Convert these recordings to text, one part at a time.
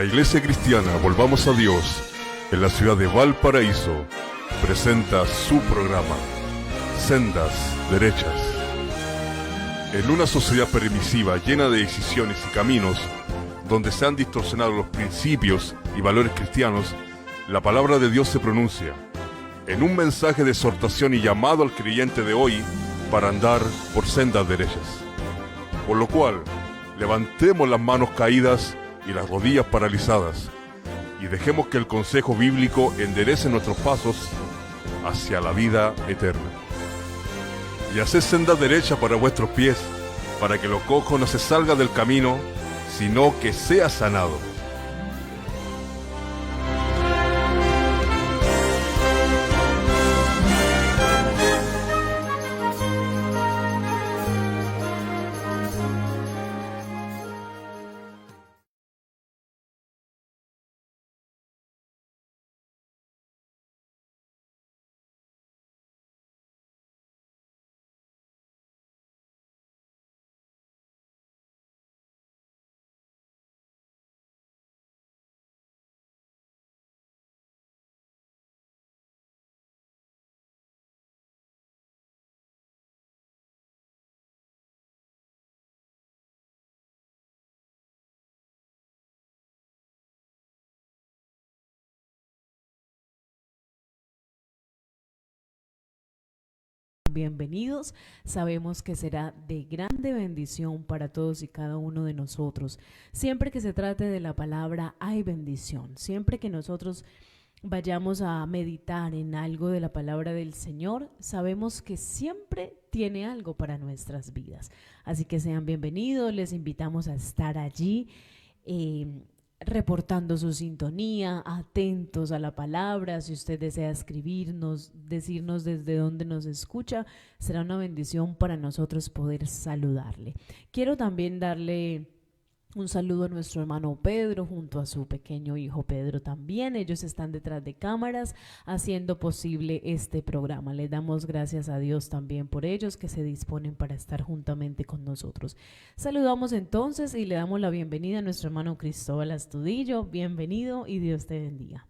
La Iglesia Cristiana Volvamos a Dios, en la ciudad de Valparaíso, presenta su programa, Sendas Derechas. En una sociedad permisiva llena de decisiones y caminos, donde se han distorsionado los principios y valores cristianos, la palabra de Dios se pronuncia, en un mensaje de exhortación y llamado al creyente de hoy para andar por sendas derechas. Por lo cual, levantemos las manos caídas y las rodillas paralizadas, y dejemos que el consejo bíblico enderece nuestros pasos hacia la vida eterna. Y haced senda derecha para vuestros pies, para que lo cojo no se salga del camino, sino que sea sanado. Bienvenidos, sabemos que será de grande bendición para todos y cada uno de nosotros. Siempre que se trate de la palabra hay bendición, siempre que nosotros vayamos a meditar en algo de la palabra del Señor, sabemos que siempre tiene algo para nuestras vidas. Así que sean bienvenidos, les invitamos a estar allí, reportando su sintonía, atentos a la palabra. Si usted desea escribirnos, decirnos desde dónde nos escucha, será una bendición para nosotros poder saludarle. Quiero también darle un saludo a nuestro hermano Pedro junto a su pequeño hijo Pedro también. Ellos están detrás de cámaras haciendo posible este programa. Les damos gracias a Dios también por ellos que se disponen para estar juntamente con nosotros. Saludamos entonces y le damos la bienvenida a nuestro hermano Cristóbal Astudillo. Bienvenido y Dios te bendiga.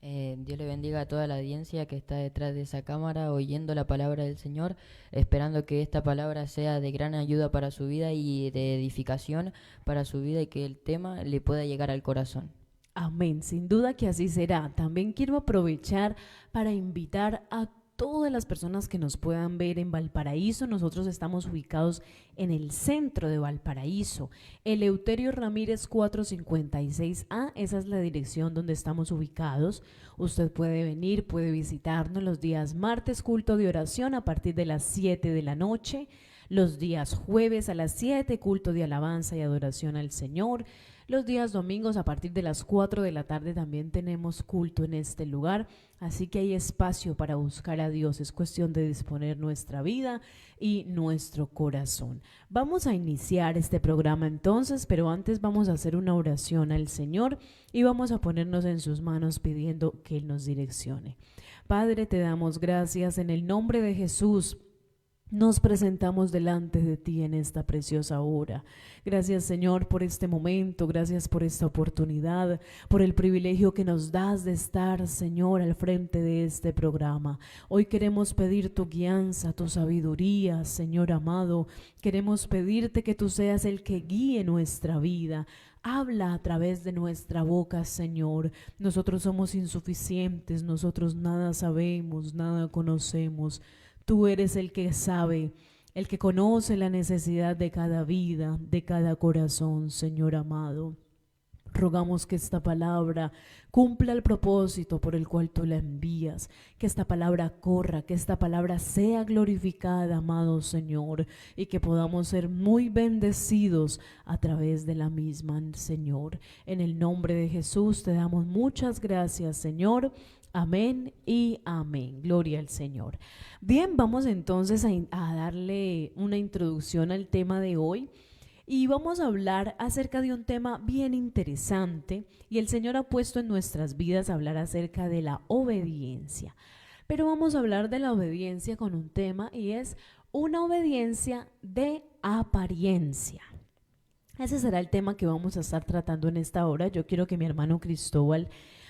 Dios le bendiga a toda la audiencia que está detrás de esa cámara oyendo la palabra del Señor, esperando que esta palabra sea de gran ayuda para su vida y de edificación para su vida y que el tema le pueda llegar al corazón. Amén, sin duda que así será. También quiero aprovechar para invitar a todas las personas que nos puedan ver en Valparaíso. Nosotros estamos ubicados en el centro de Valparaíso, Eleuterio Ramírez 456A, esa es la dirección donde estamos ubicados. Usted puede venir, puede visitarnos los días martes, culto de oración a partir de las 7 de la noche, los días jueves a las 7, culto de alabanza y adoración al Señor. Los días domingos a partir de las 4 de la tarde también tenemos culto en este lugar, así que hay espacio para buscar a Dios. Es cuestión de disponer nuestra vida y nuestro corazón. Vamos a iniciar este programa entonces, pero antes vamos a hacer una oración al Señor y vamos a ponernos en sus manos pidiendo que Él nos direccione. Padre, te damos gracias en el nombre de Jesús. Nos presentamos delante de ti en esta preciosa hora. Gracias, Señor, por este momento, gracias por esta oportunidad, por el privilegio que nos das de estar, Señor, al frente de este programa. Hoy queremos pedir tu guianza, tu sabiduría, Señor amado. Queremos pedirte que tú seas el que guíe nuestra vida. Habla a través de nuestra boca, Señor. Nosotros somos insuficientes, nosotros nada sabemos, nada conocemos. Tú eres el que sabe, el que conoce la necesidad de cada vida, de cada corazón, Señor amado. Rogamos que esta palabra cumpla el propósito por el cual tú la envías, que esta palabra corra, que esta palabra sea glorificada, amado Señor, y que podamos ser muy bendecidos a través de la misma, Señor. En el nombre de Jesús te damos muchas gracias, Señor. Amén y amén. Gloria al Señor. Bien, vamos entonces a darle una introducción al tema de hoy y vamos a hablar acerca de un tema bien interesante y el Señor ha puesto en nuestras vidas a hablar acerca de la obediencia. Pero vamos a hablar de la obediencia con un tema y es una obediencia de apariencia. Ese será el tema que vamos a estar tratando en esta hora. Yo quiero que mi hermano Cristóbal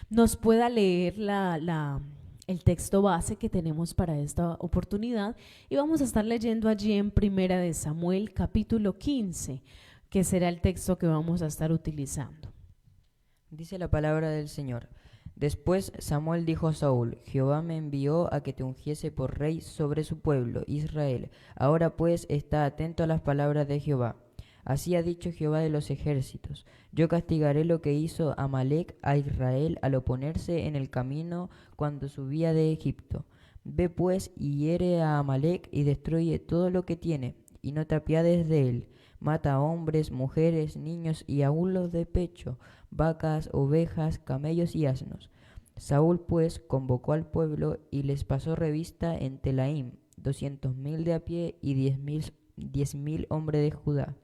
nos pueda leer el texto base que tenemos para esta oportunidad y vamos a estar leyendo allí en Primera de Samuel capítulo 15, que será el texto que vamos a estar utilizando. Dice la palabra del Señor. Después Samuel dijo a Saúl: Jehová me envió a que te ungiese por rey sobre su pueblo, Israel. Ahora pues está atento a las palabras de Jehová. Así ha dicho Jehová de los ejércitos: Yo castigaré lo que hizo Amalec a Israel al oponerse en el camino cuando subía de Egipto. Ve pues y hiere a Amalec y destruye todo lo que tiene, y no te apiades de él. Mata a hombres, mujeres, niños y aun los de pecho, vacas, ovejas, camellos y asnos. Saúl pues convocó al pueblo y les pasó revista en Telaim, 200,000 de a pie y 10,000 hombres de Judá.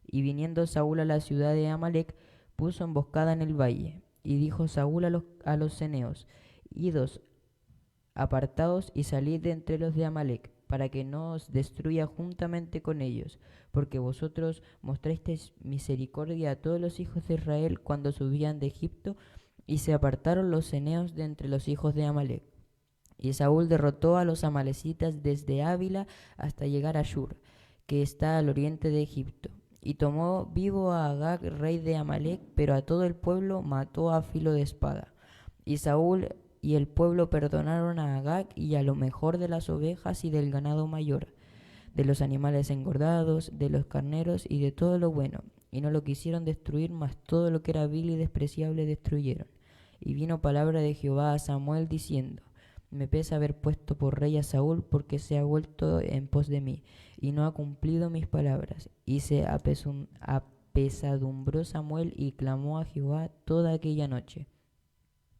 Y viniendo Saúl a la ciudad de Amalec, puso emboscada en el valle. Y dijo Saúl a los ceneos: Idos, apartaos y salid de entre los de Amalec, para que no os destruya juntamente con ellos, porque vosotros mostrasteis misericordia a todos los hijos de Israel cuando subían de Egipto, y se apartaron los ceneos de entre los hijos de Amalec. Y Saúl derrotó a los amalecitas desde Ávila hasta llegar a Shur, que está al oriente de Egipto. Y tomó vivo a Agag, rey de Amalec, pero a todo el pueblo mató a filo de espada. Y Saúl y el pueblo perdonaron a Agag y a lo mejor de las ovejas y del ganado mayor, de los animales engordados, de los carneros y de todo lo bueno, y no lo quisieron destruir, mas todo lo que era vil y despreciable destruyeron. Y vino palabra de Jehová a Samuel diciendo: Me pesa haber puesto por rey a Saúl, porque se ha vuelto en pos de mí, y no ha cumplido mis palabras. Y se apesadumbró Samuel y clamó a Jehová toda aquella noche.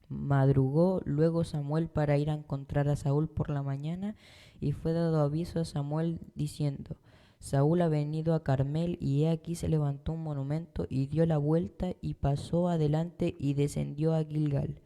Madrugó luego Samuel para ir a encontrar a Saúl por la mañana, y fue dado aviso a Samuel diciendo: Saúl ha venido a Carmel, y he aquí se levantó un monumento, y dio la vuelta, y pasó adelante, y descendió a Gilgal.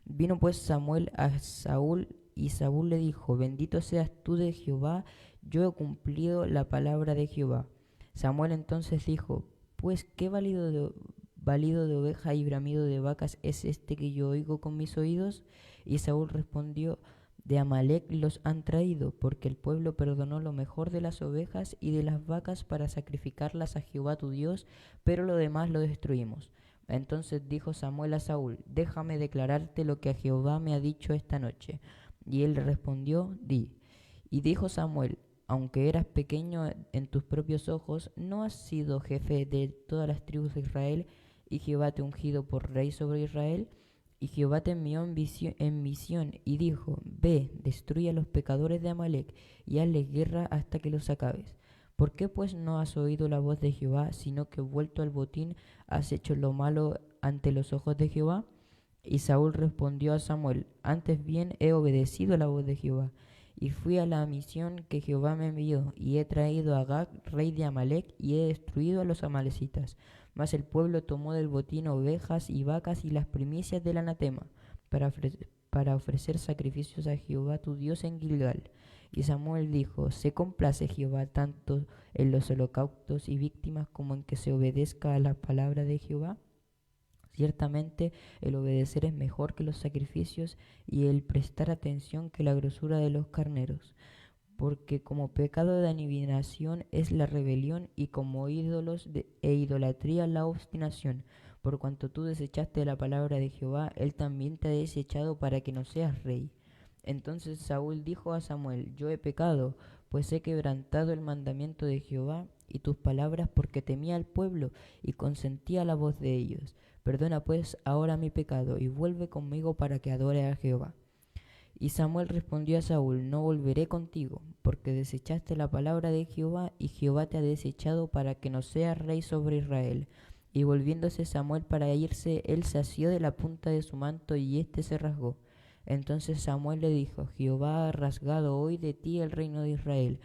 Vino pues Samuel a Saúl, y Saúl le dijo: Bendito seas tú de Jehová, yo he cumplido la palabra de Jehová. Samuel entonces dijo: Pues qué balido de oveja y bramido de vacas es este que yo oigo con mis oídos. Y Saúl respondió: De Amalec los han traído, porque el pueblo perdonó lo mejor de las ovejas y de las vacas para sacrificarlas a Jehová tu Dios, pero lo demás lo destruimos. Entonces dijo Samuel a Saúl: Déjame declararte lo que Jehová me ha dicho esta noche. Y él le respondió: Di. Y dijo Samuel: Aunque eras pequeño en tus propios ojos, no has sido jefe de todas las tribus de Israel, y Jehová te ha ungido por rey sobre Israel. Y Jehová te envió en visión y dijo: Ve, destruye a los pecadores de Amalec, y hazles guerra hasta que los acabes. ¿Por qué pues no has oído la voz de Jehová, sino que vuelto al botín has hecho lo malo ante los ojos de Jehová? Y Saúl respondió a Samuel: Antes bien he obedecido la voz de Jehová, y fui a la misión que Jehová me envió, y he traído a Agag, rey de Amalec, y he destruido a los amalecitas. Mas el pueblo tomó del botín ovejas y vacas y las primicias del anatema, para ofrecer sacrificios a Jehová tu Dios en Gilgal. Y Samuel dijo: Se complace Jehová tanto en los holocaustos y víctimas como en que se obedezca a la palabra de Jehová. Ciertamente el obedecer es mejor que los sacrificios, y el prestar atención que la grosura de los carneros. Porque como pecado de adivinación es la rebelión, y como ídolos e idolatría la obstinación. Por cuanto tú desechaste la palabra de Jehová, él también te ha desechado para que no seas rey. Entonces Saúl dijo a Samuel: Yo he pecado, pues he quebrantado el mandamiento de Jehová y tus palabras, porque temía al pueblo y consentía a la voz de ellos. Perdona pues ahora mi pecado, y vuelve conmigo para que adore a Jehová. Y Samuel respondió a Saúl: No volveré contigo, porque desechaste la palabra de Jehová, y Jehová te ha desechado para que no seas rey sobre Israel. Y volviéndose Samuel para irse, él se asió de la punta de su manto, y éste se rasgó. Entonces Samuel le dijo: Jehová ha rasgado hoy de ti el reino de Israel,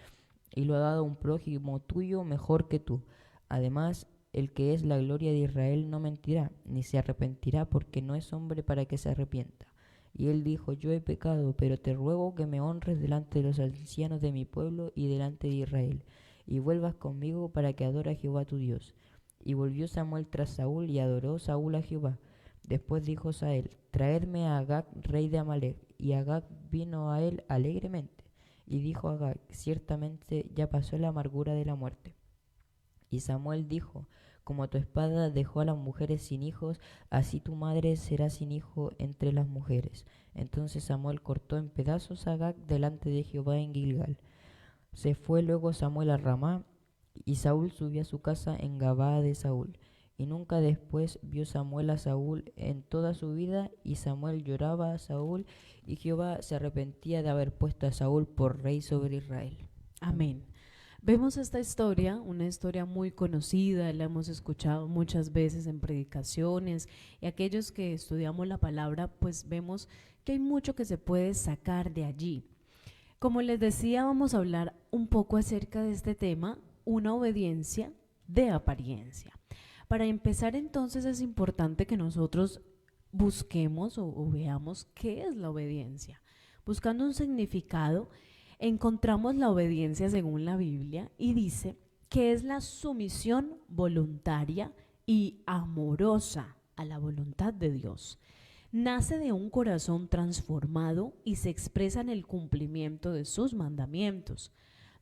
y lo ha dado a un prójimo tuyo mejor que tú. Además, el que es la gloria de Israel no mentirá, ni se arrepentirá, porque no es hombre para que se arrepienta. Y él dijo: Yo he pecado, pero te ruego que me honres delante de los ancianos de mi pueblo y delante de Israel, y vuelvas conmigo para que adore a Jehová tu Dios. Y volvió Samuel tras Saúl y adoró Saúl a Jehová. Después dijo Sael, traedme a Agag, rey de Amalec. Y Agag vino a él alegremente. Y dijo Agag, ciertamente ya pasó la amargura de la muerte. Y Samuel dijo, como tu espada dejó a las mujeres sin hijos, así tu madre será sin hijo entre las mujeres. Entonces Samuel cortó en pedazos a Agag delante de Jehová en Gilgal. Se fue luego Samuel a Ramá, y Saúl subió a su casa en Gabaa de Saúl. Y nunca después vio Samuel a Saúl en toda su vida, y Samuel lloraba a Saúl, y Jehová se arrepentía de haber puesto a Saúl por rey sobre Israel. Amén. Vemos esta historia, una historia muy conocida, la hemos escuchado muchas veces en predicaciones, y aquellos que estudiamos la palabra, pues vemos que hay mucho que se puede sacar de allí. Como les decía, vamos a hablar un poco acerca de este tema, una obediencia de apariencia. Para empezar, entonces, es importante que nosotros busquemos o veamos qué es la obediencia. Buscando un significado, encontramos la obediencia según la Biblia y dice que es la sumisión voluntaria y amorosa a la voluntad de Dios. Nace de un corazón transformado y se expresa en el cumplimiento de sus mandamientos.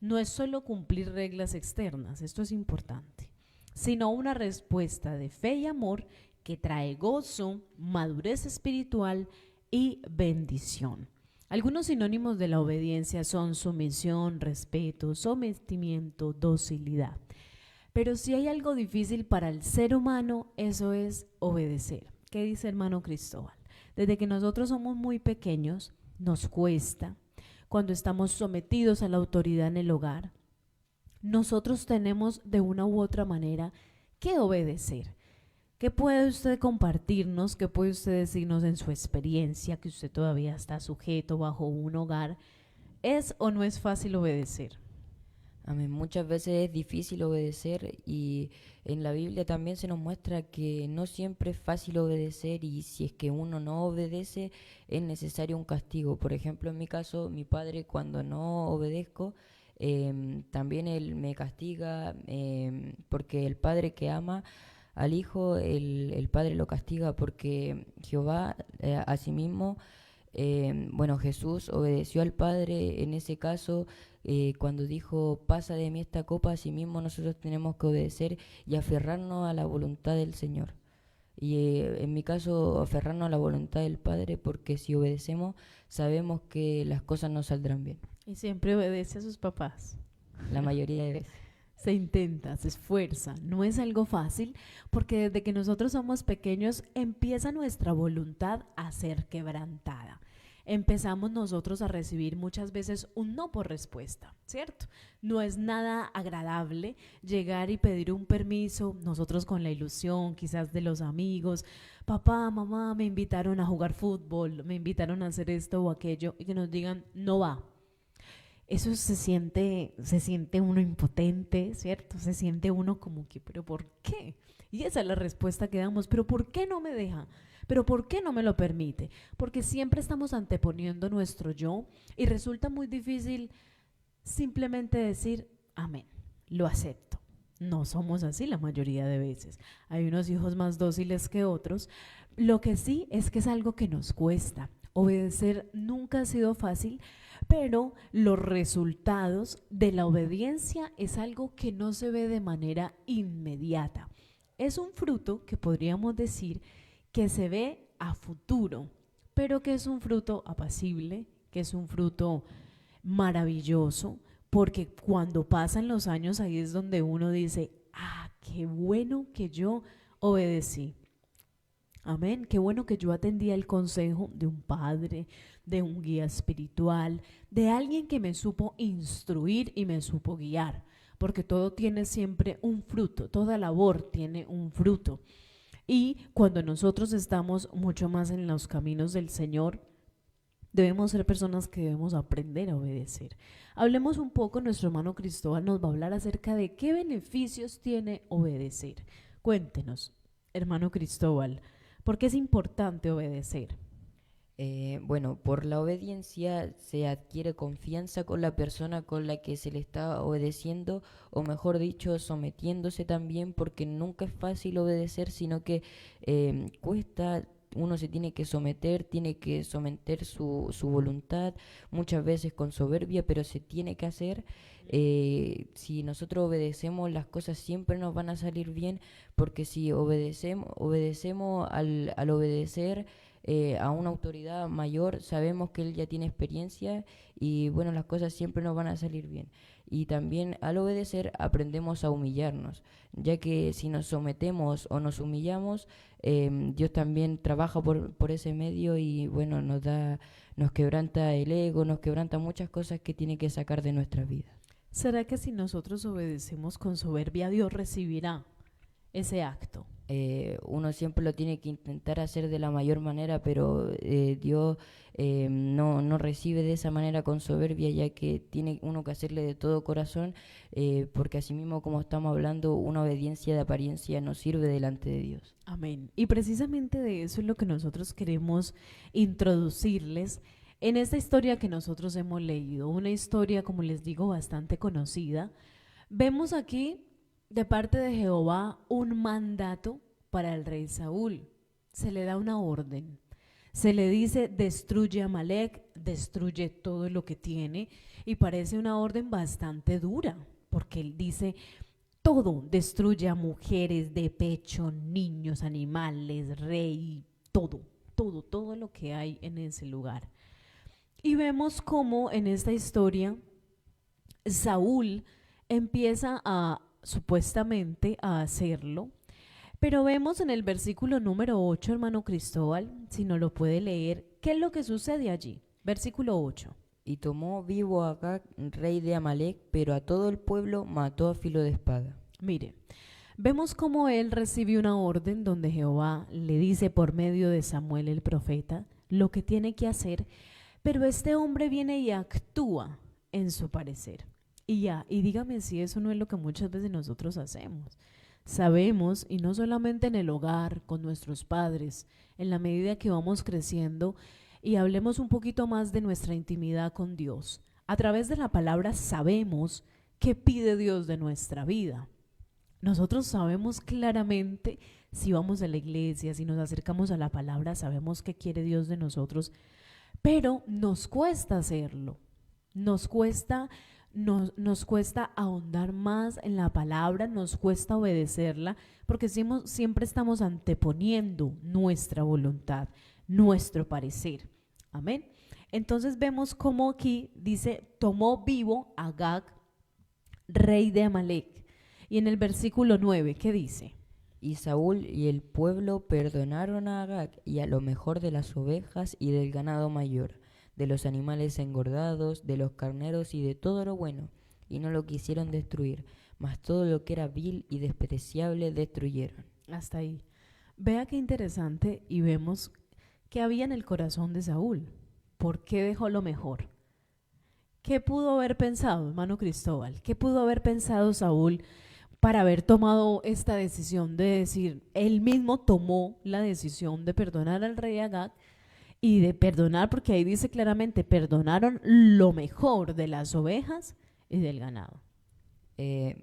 No es solo cumplir reglas externas, esto es importante, sino una respuesta de fe y amor que trae gozo, madurez espiritual y bendición. Algunos sinónimos de la obediencia son sumisión, respeto, sometimiento, docilidad. Pero si hay algo difícil para el ser humano, eso es obedecer. ¿Qué dice hermano Cristóbal? Desde que nosotros somos muy pequeños, nos cuesta. Cuando estamos sometidos a la autoridad en el hogar, nosotros tenemos de una u otra manera que obedecer. ¿Qué puede usted compartirnos? ¿Qué puede usted decirnos en su experiencia que usted todavía está sujeto bajo un hogar? ¿Es o no es fácil obedecer? Amén. Muchas veces es difícil obedecer y en la Biblia también se nos muestra que no siempre es fácil obedecer y si es que uno no obedece es necesario un castigo. Por ejemplo, en mi caso, mi padre cuando no obedezco, también él me castiga porque el padre que ama al hijo, el padre lo castiga porque Jehová asimismo, Jesús obedeció al Padre en ese caso cuando dijo, pasa de mí esta copa, asimismo nosotros tenemos que obedecer y aferrarnos a la voluntad del Señor. Y en mi caso, aferrarnos a la voluntad del Padre, porque si obedecemos, sabemos que las cosas nos saldrán bien. Y siempre obedece a sus papás. La mayoría de veces. Se intenta, se esfuerza, no es algo fácil porque desde que nosotros somos pequeños empieza nuestra voluntad a ser quebrantada. Empezamos nosotros a recibir muchas veces un no por respuesta, ¿cierto? No es nada agradable llegar y pedir un permiso, nosotros con la ilusión quizás de los amigos, papá, mamá, me invitaron a jugar fútbol, me invitaron a hacer esto o aquello y que nos digan, no va. Eso se siente uno impotente, ¿cierto? Se siente uno como que, ¿pero por qué? Y esa es la respuesta que damos, ¿pero por qué no me deja? ¿Pero por qué no me lo permite? Porque siempre estamos anteponiendo nuestro yo y resulta muy difícil simplemente decir, amén, lo acepto. No somos así la mayoría de veces. Hay unos hijos más dóciles que otros. Lo que sí es que es algo que nos cuesta. Obedecer nunca ha sido fácil, pero los resultados de la obediencia es algo que no se ve de manera inmediata. Es un fruto que podríamos decir que se ve a futuro, pero que es un fruto apacible, que es un fruto maravilloso, porque cuando pasan los años ahí es donde uno dice, qué bueno que yo obedecí. Amén, qué bueno que yo atendía el consejo de un padre, de un guía espiritual, de alguien que me supo instruir y me supo guiar, porque todo tiene siempre un fruto, toda labor tiene un fruto. Y cuando nosotros estamos mucho más en los caminos del Señor, debemos ser personas que debemos aprender a obedecer. Hablemos un poco, nuestro hermano Cristóbal nos va a hablar acerca de qué beneficios tiene obedecer. Cuéntenos, hermano Cristóbal, ¿por qué es importante obedecer? Bueno, por la obediencia se adquiere confianza con la persona con la que se le está obedeciendo, o mejor dicho, sometiéndose también, porque nunca es fácil obedecer, sino que cuesta, uno se tiene que someter su voluntad, muchas veces con soberbia, pero se tiene que hacer. Si nosotros obedecemos, las cosas siempre nos van a salir bien, porque si obedecemos al obedecer a una autoridad mayor, sabemos que él ya tiene experiencia y bueno, las cosas siempre nos van a salir bien. Y también al obedecer aprendemos a humillarnos, ya que si nos sometemos o nos humillamos, Dios también trabaja por ese medio y bueno, nos quebranta el ego, nos quebranta muchas cosas que tiene que sacar de nuestra vida. ¿Será que si nosotros obedecemos con soberbia, Dios recibirá ese acto? Uno siempre lo tiene que intentar hacer de la mayor manera, pero Dios no recibe de esa manera con soberbia, ya que tiene uno que hacerle de todo corazón, porque así mismo como estamos hablando, una obediencia de apariencia no sirve delante de Dios. Amén. Y precisamente de eso es lo que nosotros queremos introducirles en esta historia que nosotros hemos leído, una historia, como les digo, bastante conocida. Vemos aquí de parte de Jehová un mandato para el rey Saúl. Se le da una orden. Se le dice, destruye a Amalek, destruye todo lo que tiene, y parece una orden bastante dura, porque él dice, todo, destruye a mujeres de pecho, niños, animales, rey, todo lo que hay en ese lugar. Y vemos cómo en esta historia Saúl empieza a supuestamente a hacerlo, pero vemos en el versículo número 8, hermano Cristóbal, si no lo puede leer, ¿qué es lo que sucede allí? Versículo 8. Y tomó vivo a Agag, rey de Amalek, pero a todo el pueblo mató a filo de espada. Mire, vemos cómo él recibe una orden donde Jehová le dice por medio de Samuel el profeta lo que tiene que hacer, pero este hombre viene y actúa en su parecer. Y dígame si eso no es lo que muchas veces nosotros hacemos. Sabemos, y no solamente en el hogar, con nuestros padres, en la medida que vamos creciendo y hablemos un poquito más de nuestra intimidad con Dios. A través de la palabra sabemos qué pide Dios de nuestra vida. Nosotros sabemos claramente, si vamos a la iglesia, si nos acercamos a la palabra, sabemos qué quiere Dios de nosotros, pero nos cuesta hacerlo, nos cuesta ahondar más en la palabra, nos cuesta obedecerla, porque siempre estamos anteponiendo nuestra voluntad, nuestro parecer. Amén. Entonces vemos cómo aquí dice, tomó vivo a Agag, rey de Amalek. Y en el versículo 9, ¿qué dice? Y Saúl y el pueblo perdonaron a Agag y a lo mejor de las ovejas y del ganado mayor, de los animales engordados, de los carneros y de todo lo bueno, y no lo quisieron destruir, mas todo lo que era vil y despreciable destruyeron. Hasta ahí. Vea qué interesante, y vemos que había en el corazón de Saúl. ¿Por qué dejó lo mejor? ¿Qué pudo haber pensado, hermano Cristóbal? ¿Qué pudo haber pensado Saúl para haber tomado esta decisión de decir, él mismo tomó la decisión de perdonar al rey Agag y de perdonar, porque ahí dice claramente, perdonaron lo mejor de las ovejas y del ganado?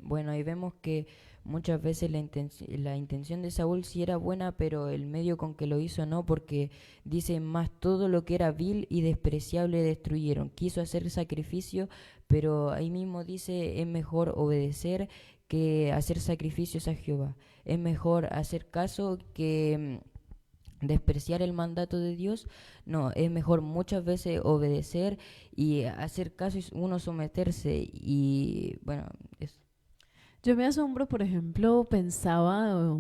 Bueno, ahí vemos que muchas veces la intención de Saúl sí era buena, pero el medio con que lo hizo no, porque dice, más todo lo que era vil y despreciable destruyeron. Quiso hacer sacrificio, pero ahí mismo dice, es mejor obedecer que hacer sacrificios a Jehová. Es mejor hacer caso que despreciar el mandato de Dios. No, es mejor muchas veces obedecer y hacer caso y uno someterse. Y bueno, eso. Yo me asombro, por ejemplo, pensaba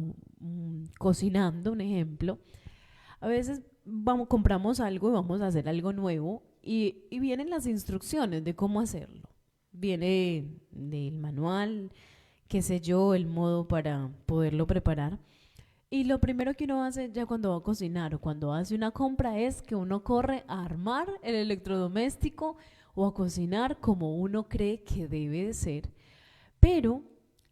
cocinando, un ejemplo. A veces compramos algo y vamos a hacer algo nuevo y vienen las instrucciones de cómo hacerlo. Viene del manual, qué sé yo, el modo para poderlo preparar. Y lo primero que uno hace ya cuando va a cocinar o cuando hace una compra es que uno corre a armar el electrodoméstico o a cocinar como uno cree que debe de ser. Pero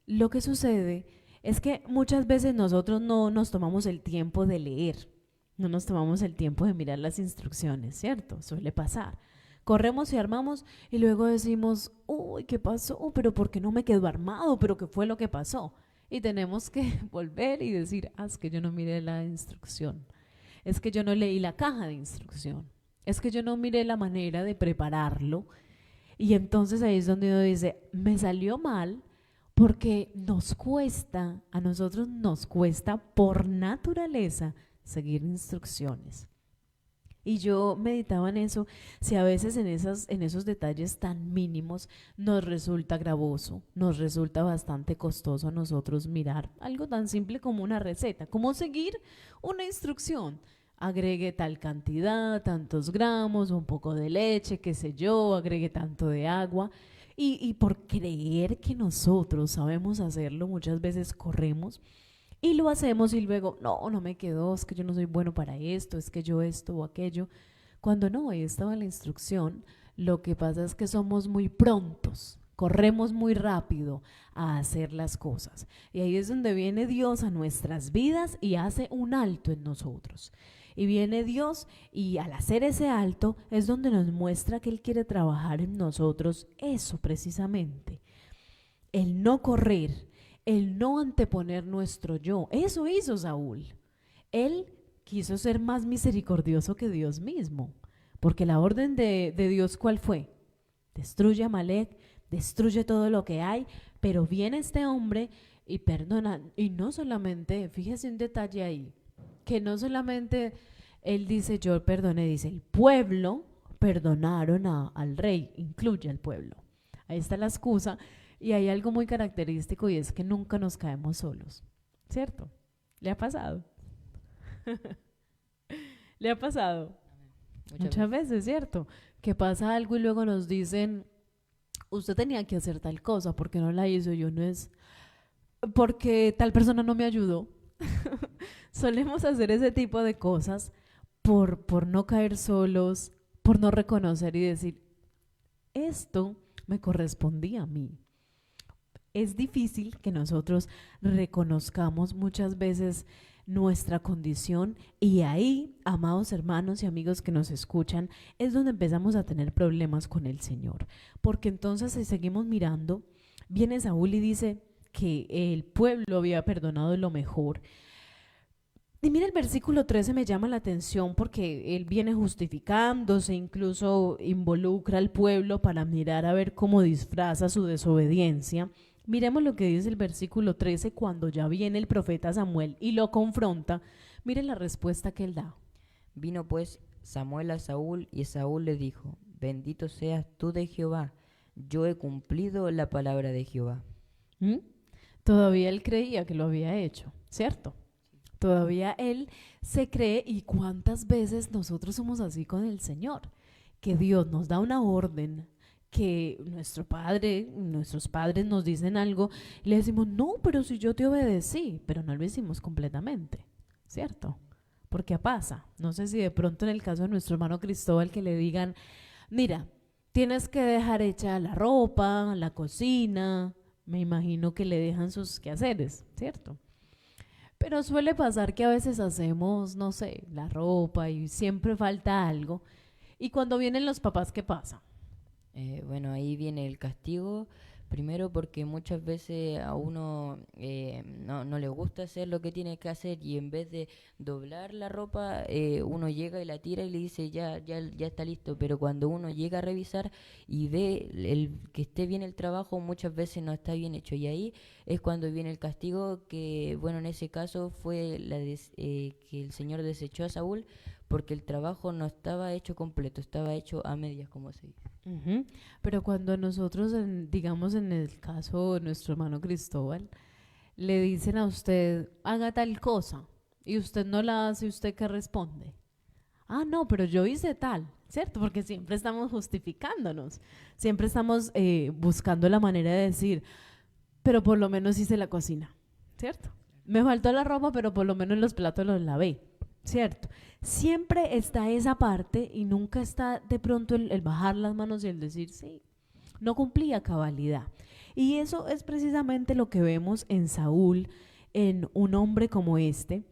lo que sucede es que muchas veces nosotros no nos tomamos el tiempo de leer. No nos tomamos el tiempo de mirar las instrucciones, ¿cierto? Suele pasar. Corremos y armamos y luego decimos, uy, ¿qué pasó? ¿Pero por qué no me quedó armado? ¿Pero qué fue lo que pasó? Y tenemos que volver y decir, es que yo no miré la instrucción. Es que yo no leí la caja de instrucción. Es que yo no miré la manera de prepararlo. Y entonces ahí es donde uno dice, me salió mal porque a nosotros nos cuesta por naturaleza seguir instrucciones. Y yo meditaba en eso, si a veces en esos detalles tan mínimos nos resulta gravoso, nos resulta bastante costoso a nosotros mirar algo tan simple como una receta, como seguir una instrucción. Agregue tal cantidad, tantos gramos, un poco de leche, qué sé yo, agregue tanto de agua. Y por creer que nosotros sabemos hacerlo, muchas veces corremos y lo hacemos y luego, no me quedó, es que yo no soy bueno para esto, es que yo esto o aquello. Cuando no, ahí estaba la instrucción, lo que pasa es que somos muy prontos, corremos muy rápido a hacer las cosas. Y ahí es donde viene Dios a nuestras vidas y hace un alto en nosotros. Y viene Dios y al hacer ese alto es donde nos muestra que Él quiere trabajar en nosotros eso precisamente. El no correr, el no anteponer nuestro yo. Eso hizo Saúl. Él quiso ser más misericordioso que Dios mismo. Porque la orden de Dios, ¿cuál fue? Destruye a Amalek, destruye todo lo que hay, pero viene este hombre y perdona. Y no solamente, fíjese un detalle ahí, que no solamente él dice yo perdoné, dice el pueblo perdonaron al rey, incluye al pueblo. Ahí está la excusa y hay algo muy característico y es que nunca nos caemos solos, ¿cierto? ¿Le ha pasado? ¿Le ha pasado? Muchas veces, ¿cierto? Que pasa algo y luego nos dicen, usted tenía que hacer tal cosa, ¿por qué no la hizo? Yo no es porque tal persona no me ayudó. Solemos hacer ese tipo de cosas por no caer solos, por no reconocer y decir, esto me correspondía a mí. Es difícil que nosotros reconozcamos muchas veces nuestra condición y ahí, amados hermanos y amigos que nos escuchan, es donde empezamos a tener problemas con el Señor. Porque entonces si seguimos mirando, viene Saúl y dice que el pueblo había perdonado lo mejor. Y mira, el versículo 13 me llama la atención porque él viene justificándose, incluso involucra al pueblo para mirar a ver cómo disfraza su desobediencia. Miremos lo que dice el versículo 13 cuando ya viene el profeta Samuel y lo confronta. Miren la respuesta que él da. Vino pues Samuel a Saúl y Saúl le dijo, bendito seas tú de Jehová, yo he cumplido la palabra de Jehová. Todavía él creía que lo había hecho, ¿cierto? Todavía él se cree y cuántas veces nosotros somos así con el Señor, que Dios nos da una orden, que nuestros padres nos dicen algo y le decimos, no, pero si yo te obedecí, pero no lo hicimos completamente, ¿cierto? Porque pasa, no sé si de pronto en el caso de nuestro hermano Cristóbal que le digan, mira, tienes que dejar hecha la ropa, la cocina, me imagino que le dejan sus quehaceres, ¿cierto? Pero suele pasar que a veces hacemos, no sé, la ropa y siempre falta algo. Y cuando vienen los papás, ¿qué pasa? Bueno, ahí viene el castigo, primero porque muchas veces a uno no le gusta hacer lo que tiene que hacer y en vez de doblar la ropa, uno llega y la tira y le dice ya está listo, pero cuando uno llega a revisar y ve que esté bien el trabajo, muchas veces no está bien hecho y ahí es cuando viene el castigo que, bueno, en ese caso fue que el Señor desechó a Saúl porque el trabajo no estaba hecho completo, estaba hecho a medias, como se dice. Pero cuando nosotros, digamos en el caso de nuestro hermano Cristóbal, le dicen a usted, haga tal cosa, y usted no la hace, ¿usted qué responde? Ah, no, pero yo hice tal, ¿cierto? Porque siempre estamos justificándonos, siempre estamos buscando la manera de decir, pero por lo menos hice la cocina, ¿cierto? Me faltó la ropa, pero por lo menos los platos los lavé, ¿cierto? Siempre está esa parte y nunca está de pronto el bajar las manos y el decir, sí, no cumplía cabalidad. Y eso es precisamente lo que vemos en Saúl, en un hombre como este,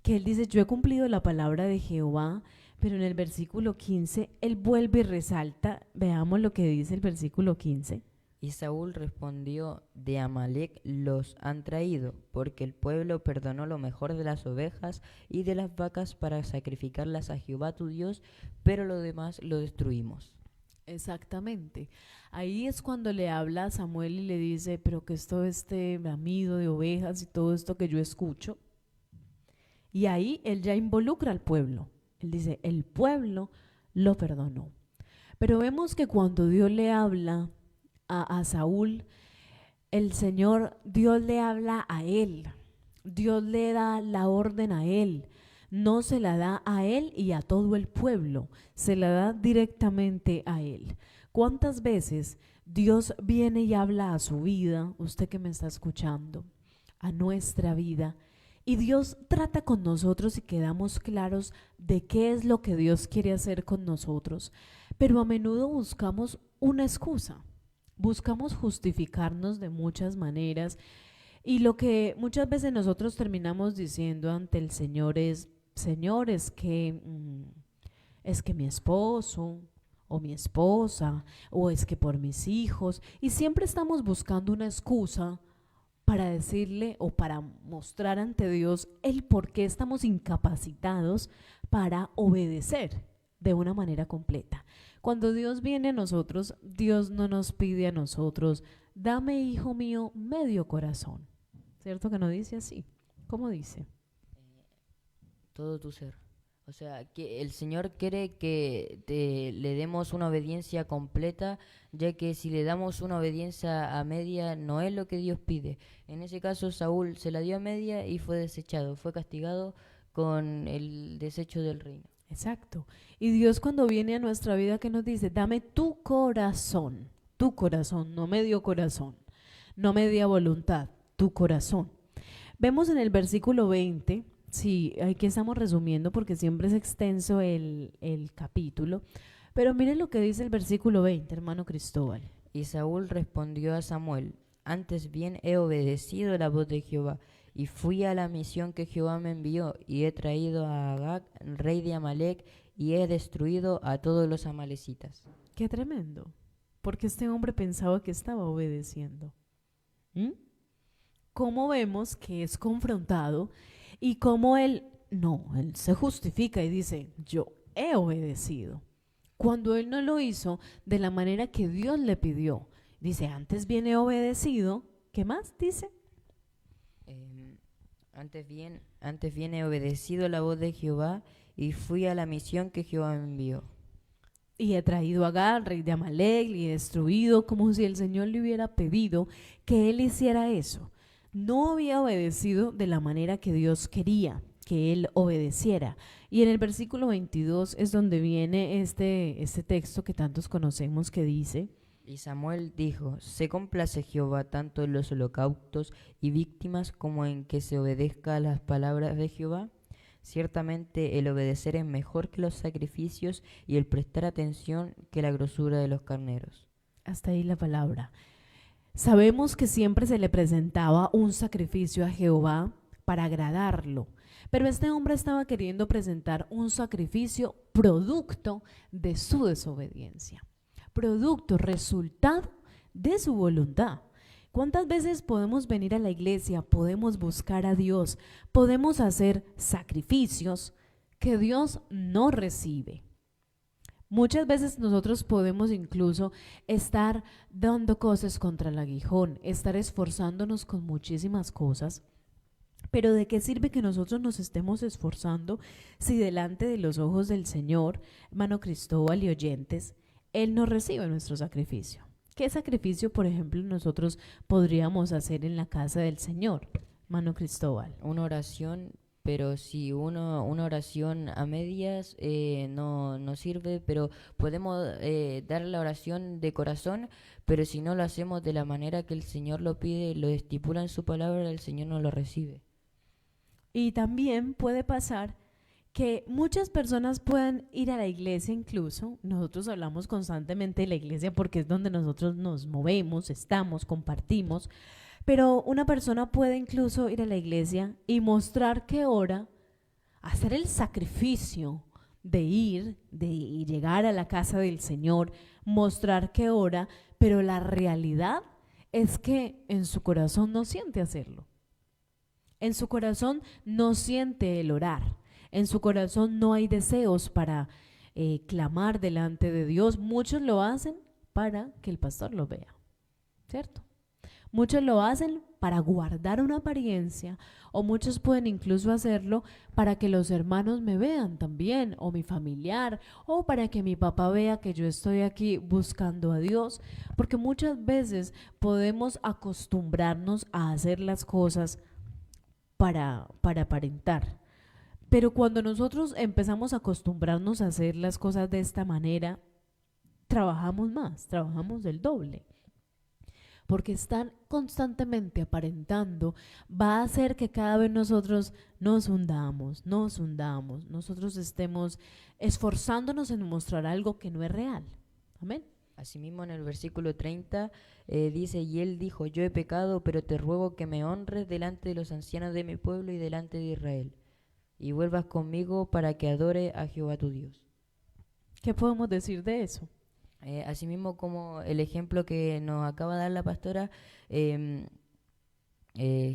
que él dice, yo he cumplido la palabra de Jehová, pero en el versículo 15 él vuelve y resalta, veamos lo que dice el versículo 15. Y Saúl respondió, de Amalec los han traído, porque el pueblo perdonó lo mejor de las ovejas y de las vacas para sacrificarlas a Jehová tu Dios, pero lo demás lo destruimos. Exactamente. Ahí es cuando le habla a Samuel y le dice, pero que es todo este bramido de ovejas y todo esto que yo escucho. Y ahí él ya involucra al pueblo. Él dice, el pueblo lo perdonó. Pero vemos que cuando Dios le habla a Saúl, el Señor, Dios le habla a él. Dios le da la orden a él. No se la da a él y a todo el pueblo, se la da directamente a él. ¿Cuántas veces Dios viene y habla a su vida, usted que me está escuchando, a nuestra vida? Y Dios trata con nosotros y quedamos claros de qué es lo que Dios quiere hacer con nosotros. Pero a menudo buscamos una excusa, buscamos justificarnos de muchas maneras. Y lo que muchas veces nosotros terminamos diciendo ante el Señor es, Señor, es que mi esposo o mi esposa, o es que por mis hijos, y siempre estamos buscando una excusa para decirle o para mostrar ante Dios el por qué estamos incapacitados para obedecer de una manera completa. Cuando Dios viene a nosotros, Dios no nos pide a nosotros, dame, hijo mío, medio corazón. ¿Cierto que no dice así? ¿Cómo dice? Todo tu ser. O sea, que el Señor quiere que le demos una obediencia completa, ya que si le damos una obediencia a media, no es lo que Dios pide. En ese caso, Saúl se la dio a media y fue desechado, fue castigado con el desecho del reino. Exacto. Y Dios cuando viene a nuestra vida, ¿qué nos dice? Dame tu corazón, no medio corazón, no media voluntad, tu corazón. Vemos en el versículo 20, sí, aquí estamos resumiendo porque siempre es extenso el capítulo, pero miren lo que dice el versículo 20, hermano Cristóbal. Y Saúl respondió a Samuel, antes bien he obedecido la voz de Jehová, y fui a la misión que Jehová me envió, y he traído a Agag, rey de Amalec, y he destruido a todos los amalecitas. Qué tremendo, porque este hombre pensaba que estaba obedeciendo. ¿Cómo vemos que es confrontado y cómo él se justifica y dice, yo he obedecido? Cuando él no lo hizo de la manera que Dios le pidió. Dice, antes bien he obedecido. ¿Qué más dice? Antes bien he obedecido la voz de Jehová y fui a la misión que Jehová me envió. Y he traído a Agag, rey de Amalec, y he destruido, como si el Señor le hubiera pedido que él hiciera eso. No había obedecido de la manera que Dios quería que él obedeciera. Y en el versículo 22 es donde viene este texto que tantos conocemos que dice: Y Samuel dijo, se complace Jehová tanto en los holocaustos y víctimas como en que se obedezca a las palabras de Jehová. Ciertamente el obedecer es mejor que los sacrificios y el prestar atención que la grosura de los carneros. Hasta ahí la palabra. Sabemos que siempre se le presentaba un sacrificio a Jehová para agradarlo, pero este hombre estaba queriendo presentar un sacrificio producto de su desobediencia, producto, resultado de su voluntad. ¿Cuántas veces podemos venir a la iglesia, podemos buscar a Dios, podemos hacer sacrificios que Dios no recibe? Muchas veces nosotros podemos incluso estar dando cosas contra el aguijón, estar esforzándonos con muchísimas cosas, pero ¿de qué sirve que nosotros nos estemos esforzando si delante de los ojos del Señor, hermano Cristóbal y oyentes, Él no recibe nuestro sacrificio? ¿Qué sacrificio, por ejemplo, nosotros podríamos hacer en la casa del Señor, hermano Cristóbal? Una oración. Pero si una oración a medias no sirve, pero podemos dar la oración de corazón, pero si no lo hacemos de la manera que el Señor lo pide, lo estipula en su palabra, el Señor no lo recibe. Y también puede pasar que muchas personas puedan ir a la iglesia incluso, nosotros hablamos constantemente de la iglesia porque es donde nosotros nos movemos, estamos, compartimos, pero una persona puede incluso ir a la iglesia y mostrar que ora, hacer el sacrificio de ir, de llegar a la casa del Señor, mostrar que ora, pero la realidad es que en su corazón no siente hacerlo. En su corazón no siente el orar. En su corazón no hay deseos para clamar delante de Dios. Muchos lo hacen para que el pastor lo vea, ¿cierto? Muchos lo hacen para guardar una apariencia, o muchos pueden incluso hacerlo para que los hermanos me vean también, o mi familiar, o para que mi papá vea que yo estoy aquí buscando a Dios, porque muchas veces podemos acostumbrarnos a hacer las cosas para aparentar. Pero cuando nosotros empezamos a acostumbrarnos a hacer las cosas de esta manera, trabajamos más, trabajamos el doble. Porque estar constantemente aparentando va a hacer que cada vez nosotros nos hundamos, nosotros estemos esforzándonos en mostrar algo que no es real. Amén. Asimismo, en el versículo 30 dice, y él dijo, yo he pecado, pero te ruego que me honres delante de los ancianos de mi pueblo y delante de Israel, y vuelvas conmigo para que adore a Jehová tu Dios. ¿Qué podemos decir de eso? Asimismo, como el ejemplo que nos acaba de dar la pastora,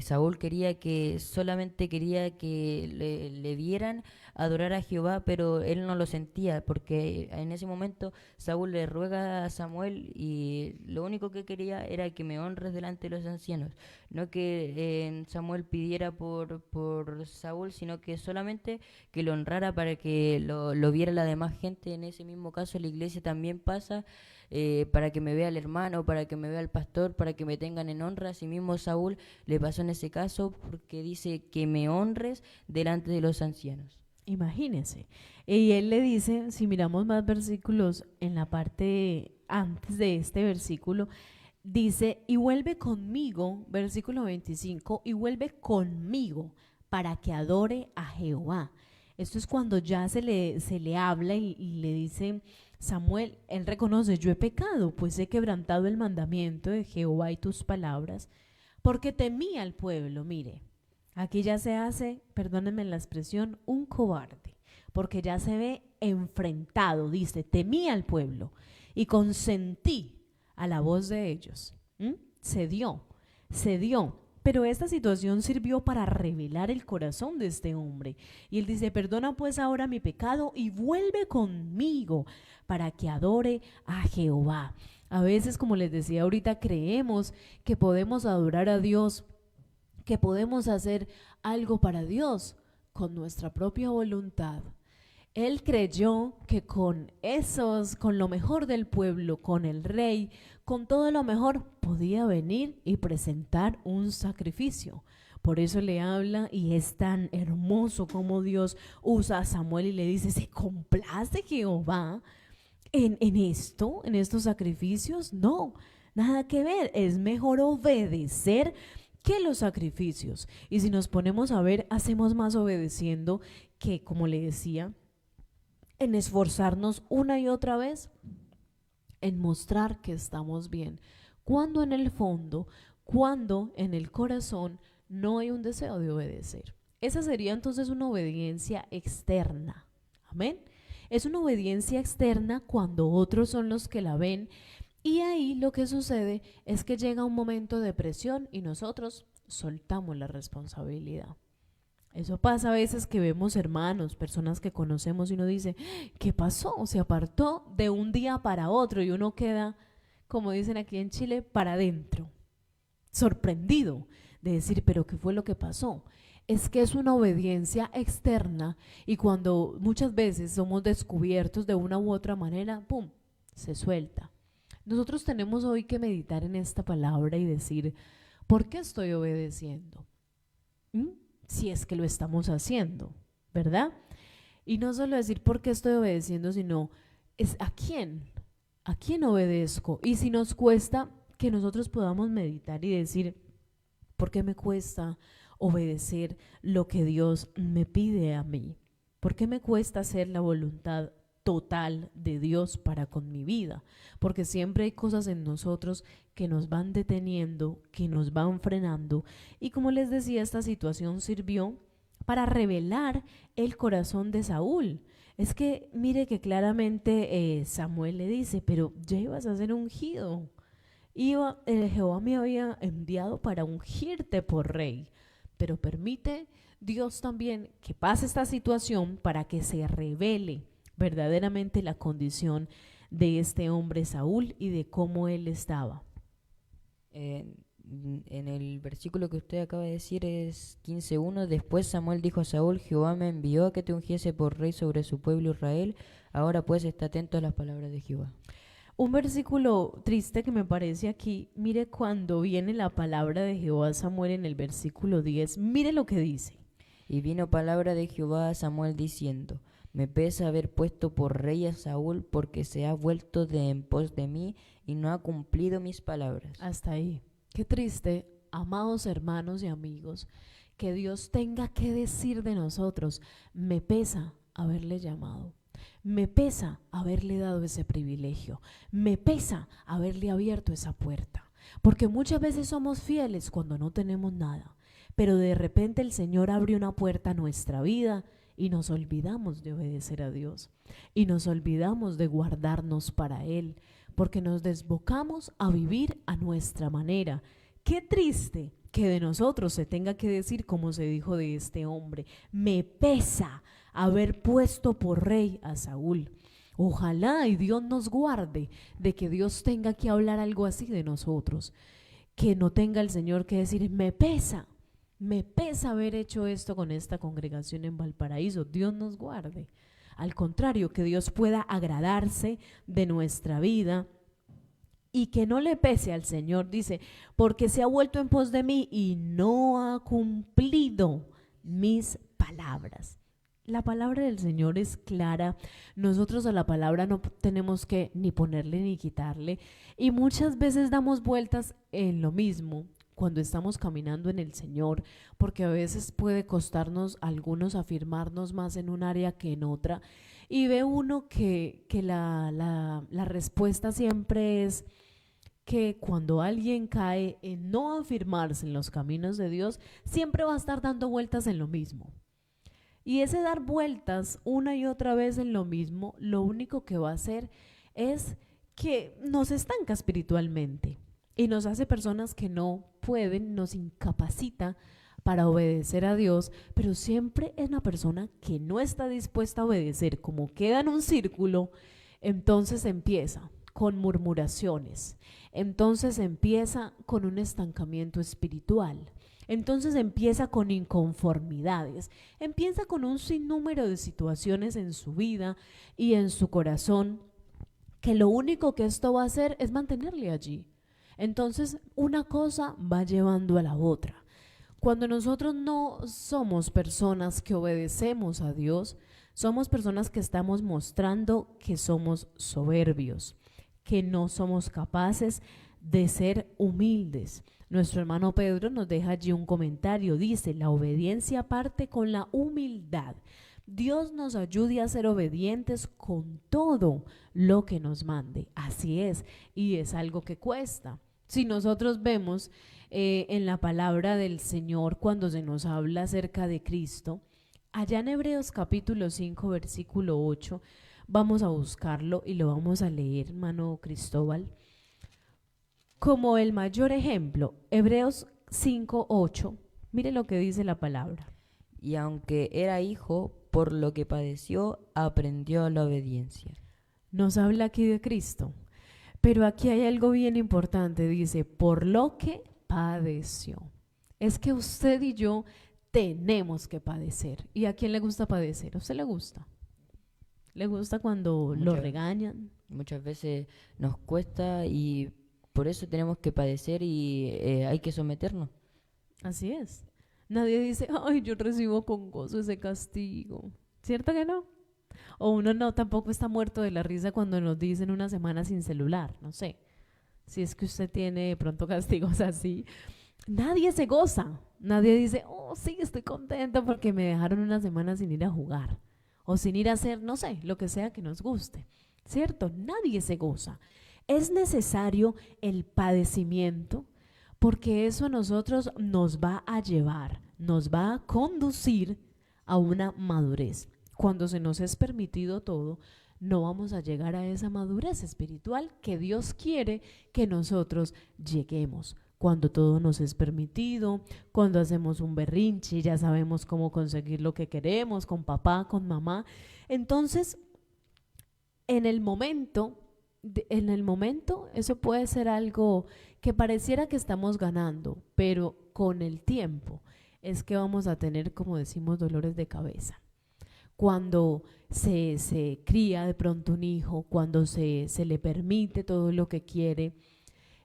Saúl solamente quería que le vieran adorar a Jehová, pero él no lo sentía, porque en ese momento Saúl le ruega a Samuel y lo único que quería era que me honres delante de los ancianos, no que Samuel pidiera por Saúl, sino que solamente que lo honrara para que lo viera la demás gente. En ese mismo caso la iglesia también pasa, para que me vea el hermano, para que me vea el pastor, para que me tengan en honra. Asimismo Saúl le pasó en ese caso, porque dice que me honres delante de los ancianos. Imagínense. Y él le dice, si miramos más versículos en la parte antes de este versículo, dice, y vuelve conmigo, versículo 25, y vuelve conmigo para que adore a Jehová. Esto es cuando ya se le habla y le dice Samuel, él reconoce, yo he pecado, pues he quebrantado el mandamiento de Jehová y tus palabras, porque temí al pueblo. Mire, aquí ya se hace, perdónenme la expresión, un cobarde, porque ya se ve enfrentado, dice, temí al pueblo y consentí a la voz de ellos. Cedió. Pero esta situación sirvió para revelar el corazón de este hombre. Y él dice, perdona pues ahora mi pecado y vuelve conmigo para que adore a Jehová. A veces, como les decía ahorita, creemos que podemos adorar a Dios, que podemos hacer algo para Dios con nuestra propia voluntad. Él creyó que con lo mejor del pueblo, con el rey, con todo lo mejor, podía venir y presentar un sacrificio. Por eso le habla, y es tan hermoso como Dios usa a Samuel y le dice, ¿se complace Jehová en estos sacrificios? No, nada que ver, es mejor obedecer que los sacrificios. Y si nos ponemos a ver, hacemos más obedeciendo que, como le decía, en esforzarnos una y otra vez en mostrar que estamos bien, cuando en el fondo, cuando en el corazón no hay un deseo de obedecer. Esa sería entonces una obediencia externa. Amén. Es una obediencia externa cuando otros son los que la ven, y ahí lo que sucede es que llega un momento de presión y nosotros soltamos la responsabilidad. Eso pasa a veces, que vemos hermanos, personas que conocemos, y uno dice, ¿qué pasó? Se apartó de un día para otro, y uno queda, como dicen aquí en Chile, para adentro, sorprendido de decir, ¿pero qué fue lo que pasó? Es que es una obediencia externa, y cuando muchas veces somos descubiertos de una u otra manera, ¡pum!, se suelta. Nosotros tenemos hoy que meditar en esta palabra y decir, ¿por qué estoy obedeciendo? Si es que lo estamos haciendo, ¿verdad? Y no solo decir por qué estoy obedeciendo, sino es a quién obedezco. Y si nos cuesta, que nosotros podamos meditar y decir, ¿por qué me cuesta obedecer lo que Dios me pide a mí? ¿Por qué me cuesta hacer la voluntad total de Dios para con mi vida? Porque siempre hay cosas en nosotros que nos van deteniendo, que nos van frenando. Y como les decía, esta situación sirvió para revelar el corazón de Saúl. Es que mire que claramente Samuel le dice, pero ya ibas a ser ungido. Jehová me había enviado para ungirte por rey, pero permite Dios también que pase esta situación para que se revele verdaderamente la condición de este hombre Saúl y de cómo él estaba. En el versículo que usted acaba de decir es 15:1. Después Samuel dijo a Saúl: Jehová me envió a que te ungiese por rey sobre su pueblo Israel. Ahora pues está atento a las palabras de Jehová. Un versículo triste que me parece aquí, mire cuando viene la palabra de Jehová a Samuel en el versículo 10, mire lo que dice. Y vino palabra de Jehová a Samuel diciendo: Me pesa haber puesto por rey a Saúl, porque se ha vuelto de en pos de mí y no ha cumplido mis palabras. Hasta ahí. Qué triste, amados hermanos y amigos, que Dios tenga que decir de nosotros: me pesa haberle llamado, me pesa haberle dado ese privilegio, me pesa haberle abierto esa puerta. Porque muchas veces somos fieles cuando no tenemos nada, pero de repente el Señor abre una puerta a nuestra vida y nos olvidamos de obedecer a Dios y nos olvidamos de guardarnos para Él, porque nos desbocamos a vivir a nuestra manera. Qué triste que de nosotros se tenga que decir como se dijo de este hombre: me pesa haber puesto por rey a Saúl. Ojalá y Dios nos guarde de que Dios tenga que hablar algo así de nosotros, que no tenga el Señor que decir: me pesa haber hecho esto con esta congregación en Valparaíso. Dios nos guarde. Al contrario, que Dios pueda agradarse de nuestra vida y que no le pese al Señor, dice, porque se ha vuelto en pos de mí y no ha cumplido mis palabras. La palabra del Señor es clara. Nosotros a la palabra no tenemos que ni ponerle ni quitarle, y muchas veces damos vueltas en lo mismo cuando estamos caminando en el Señor, porque a veces puede costarnos a algunos afirmarnos más en un área que en otra, y ve uno que la respuesta siempre es que cuando alguien cae en no afirmarse en los caminos de Dios, siempre va a estar dando vueltas en lo mismo. Y ese dar vueltas una y otra vez en lo mismo, lo único que va a hacer es que nos estanca espiritualmente y nos hace personas que no pueden, nos incapacita para obedecer a Dios, pero siempre es una persona que no está dispuesta a obedecer. Como queda en un círculo, entonces empieza con murmuraciones, entonces empieza con un estancamiento espiritual, entonces empieza con inconformidades, empieza con un sinnúmero de situaciones en su vida y en su corazón, que lo único que esto va a hacer es mantenerle allí. Entonces una cosa va llevando a la otra. Cuando nosotros no somos personas que obedecemos a Dios, somos personas que estamos mostrando que somos soberbios, que no somos capaces de ser humildes. Nuestro hermano Pedro nos deja allí un comentario, dice: la obediencia parte con la humildad. Dios nos ayude a ser obedientes con todo lo que nos mande. Así es, y es algo que cuesta. Si nosotros vemos en la palabra del Señor, cuando se nos habla acerca de Cristo, allá en Hebreos capítulo 5, versículo 8, vamos a buscarlo y lo vamos a leer, hermano Cristóbal. Como el mayor ejemplo, Hebreos 5, 8, mire lo que dice la palabra. Y aunque era hijo, por lo que padeció, aprendió la obediencia. Nos habla aquí de Cristo, pero aquí hay algo bien importante, dice, por lo que padeció. Es que usted y yo tenemos que padecer. ¿Y a quién le gusta padecer? ¿A usted le gusta? ¿Le gusta cuando lo regañan? Muchas veces nos cuesta y por eso tenemos que padecer y hay que someternos. Así es. Nadie dice: ay, yo recibo con gozo ese castigo. ¿Cierto que no? O uno no tampoco está muerto de la risa cuando nos dicen una semana sin celular. No sé, si es que usted tiene de pronto castigos así. Nadie se goza. Nadie dice: oh, sí, estoy contento porque me dejaron una semana sin ir a jugar o sin ir a hacer, no sé, lo que sea que nos guste. ¿Cierto? Nadie se goza. Es necesario el padecimiento, porque eso a nosotros nos va a llevar, nos va a conducir a una madurez. Cuando se nos es permitido todo, no vamos a llegar a esa madurez espiritual que Dios quiere que nosotros lleguemos. Cuando todo nos es permitido, cuando hacemos un berrinche, ya sabemos cómo conseguir lo que queremos con papá, con mamá. Entonces, en el momento, eso puede ser algo que pareciera que estamos ganando, pero con el tiempo es que vamos a tener, como decimos, dolores de cabeza. Cuando se cría de pronto un hijo, cuando se le permite todo lo que quiere,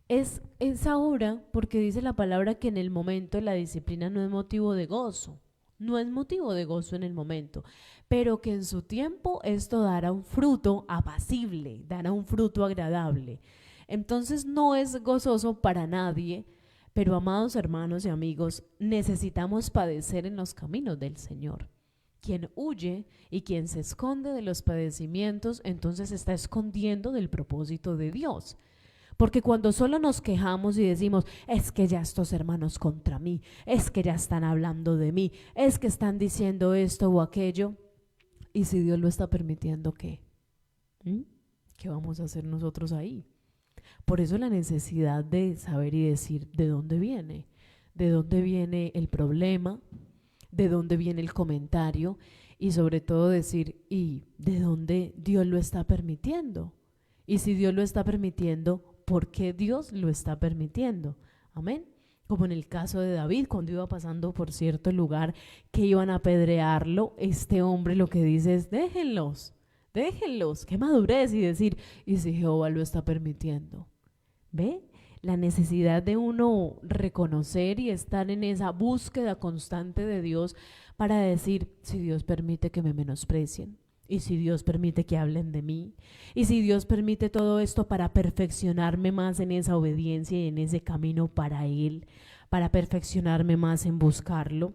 es ahora, porque dice la palabra que en el momento la disciplina no es motivo de gozo, no es motivo de gozo en el momento, pero que en su tiempo esto dará un fruto apacible, dará un fruto agradable. Entonces no es gozoso para nadie, pero amados hermanos y amigos, necesitamos padecer en los caminos del Señor. Quien huye y quien se esconde de los padecimientos, entonces está escondiendo del propósito de Dios. Porque cuando solo nos quejamos y decimos, es que ya estos hermanos contra mí, es que ya están hablando de mí, es que están diciendo esto o aquello, y si Dios lo está permitiendo, ¿qué? ¿Qué vamos a hacer nosotros ahí? Por eso la necesidad de saber y decir de dónde viene el problema, de dónde viene el comentario, y sobre todo decir, ¿y de dónde Dios lo está permitiendo? Y si Dios lo está permitiendo, ¿por qué Dios lo está permitiendo? Amén. Como en el caso de David, cuando iba pasando por cierto lugar que iban a apedrearlo, este hombre lo que dice es, déjenlos, qué madurez, y decir, ¿y si Jehová lo está permitiendo? ¿Ve? La necesidad de uno reconocer y estar en esa búsqueda constante de Dios para decir, si Dios permite que me menosprecien, y si Dios permite que hablen de mí, y si Dios permite todo esto para perfeccionarme más en esa obediencia y en ese camino para Él, para perfeccionarme más en buscarlo,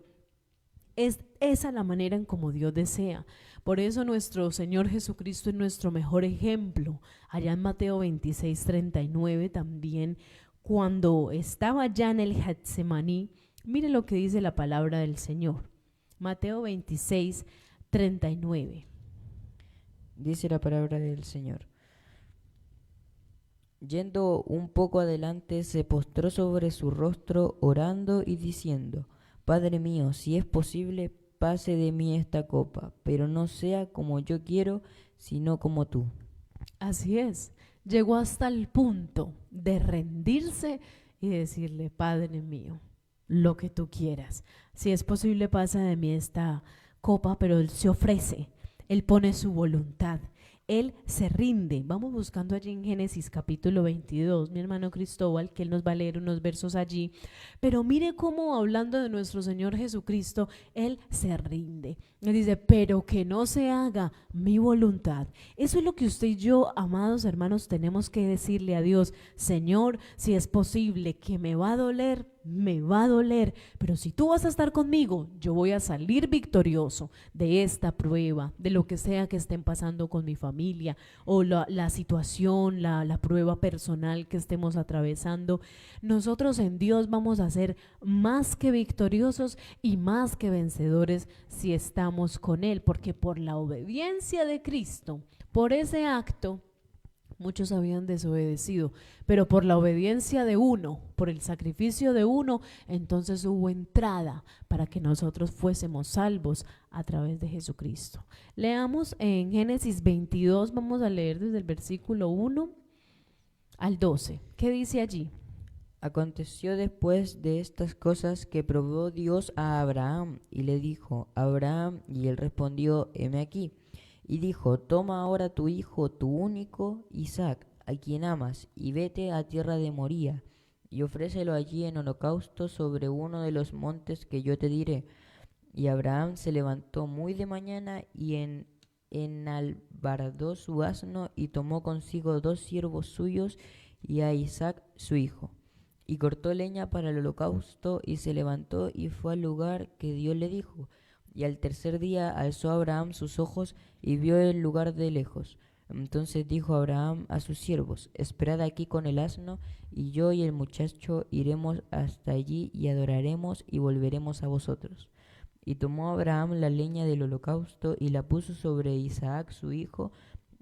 es esa la manera en como Dios desea. Por eso nuestro Señor Jesucristo es nuestro mejor ejemplo. Allá en Mateo 26:39 también, cuando estaba ya en el Getsemaní, mire lo que dice la palabra del Señor. Mateo 26:39. Dice la palabra del Señor. Yendo un poco adelante, se postró sobre su rostro, orando y diciendo, Padre mío, si es posible, pase de mí esta copa, pero no sea como yo quiero, sino como tú. Así es, llegó hasta el punto de rendirse y decirle, Padre mío, lo que tú quieras. Si es posible, pasa de mí esta copa, pero Él se ofrece, Él pone su voluntad, Él se rinde. Vamos buscando allí en Génesis capítulo 22, mi hermano Cristóbal, que Él nos va a leer unos versos allí, pero mire cómo, hablando de nuestro Señor Jesucristo, Él se rinde. Él dice, pero que no se haga mi voluntad. Eso es lo que usted y yo, amados hermanos, tenemos que decirle a Dios, Señor, si es posible que me va a doler, pero si tú vas a estar conmigo, yo voy a salir victorioso de esta prueba, de lo que sea que estén pasando con mi familia o la situación, la prueba personal que estemos atravesando. Nosotros en Dios vamos a ser más que victoriosos y más que vencedores si estamos con Él, porque por la obediencia de Cristo, por ese acto, muchos habían desobedecido, pero por la obediencia de uno, por el sacrificio de uno, entonces hubo entrada para que nosotros fuésemos salvos a través de Jesucristo. Leamos en Génesis 22, vamos a leer desde el versículo 1 al 12. ¿Qué dice allí? Aconteció después de estas cosas que probó Dios a Abraham y le dijo, Abraham, y él respondió, heme aquí. Y dijo, toma ahora tu hijo, tu único, Isaac, a quien amas, y vete a tierra de Moría, y ofrécelo allí en holocausto sobre uno de los montes que yo te diré. Y Abraham se levantó muy de mañana y enalbardó su asno, y tomó consigo 2 siervos suyos y a Isaac su hijo. Y cortó leña para el holocausto, y se levantó y fue al lugar que Dios le dijo. Y al tercer día alzó Abraham sus ojos y vio el lugar de lejos. Entonces dijo Abraham a sus siervos, esperad aquí con el asno, y yo y el muchacho iremos hasta allí y adoraremos y volveremos a vosotros. Y tomó Abraham la leña del holocausto y la puso sobre Isaac su hijo,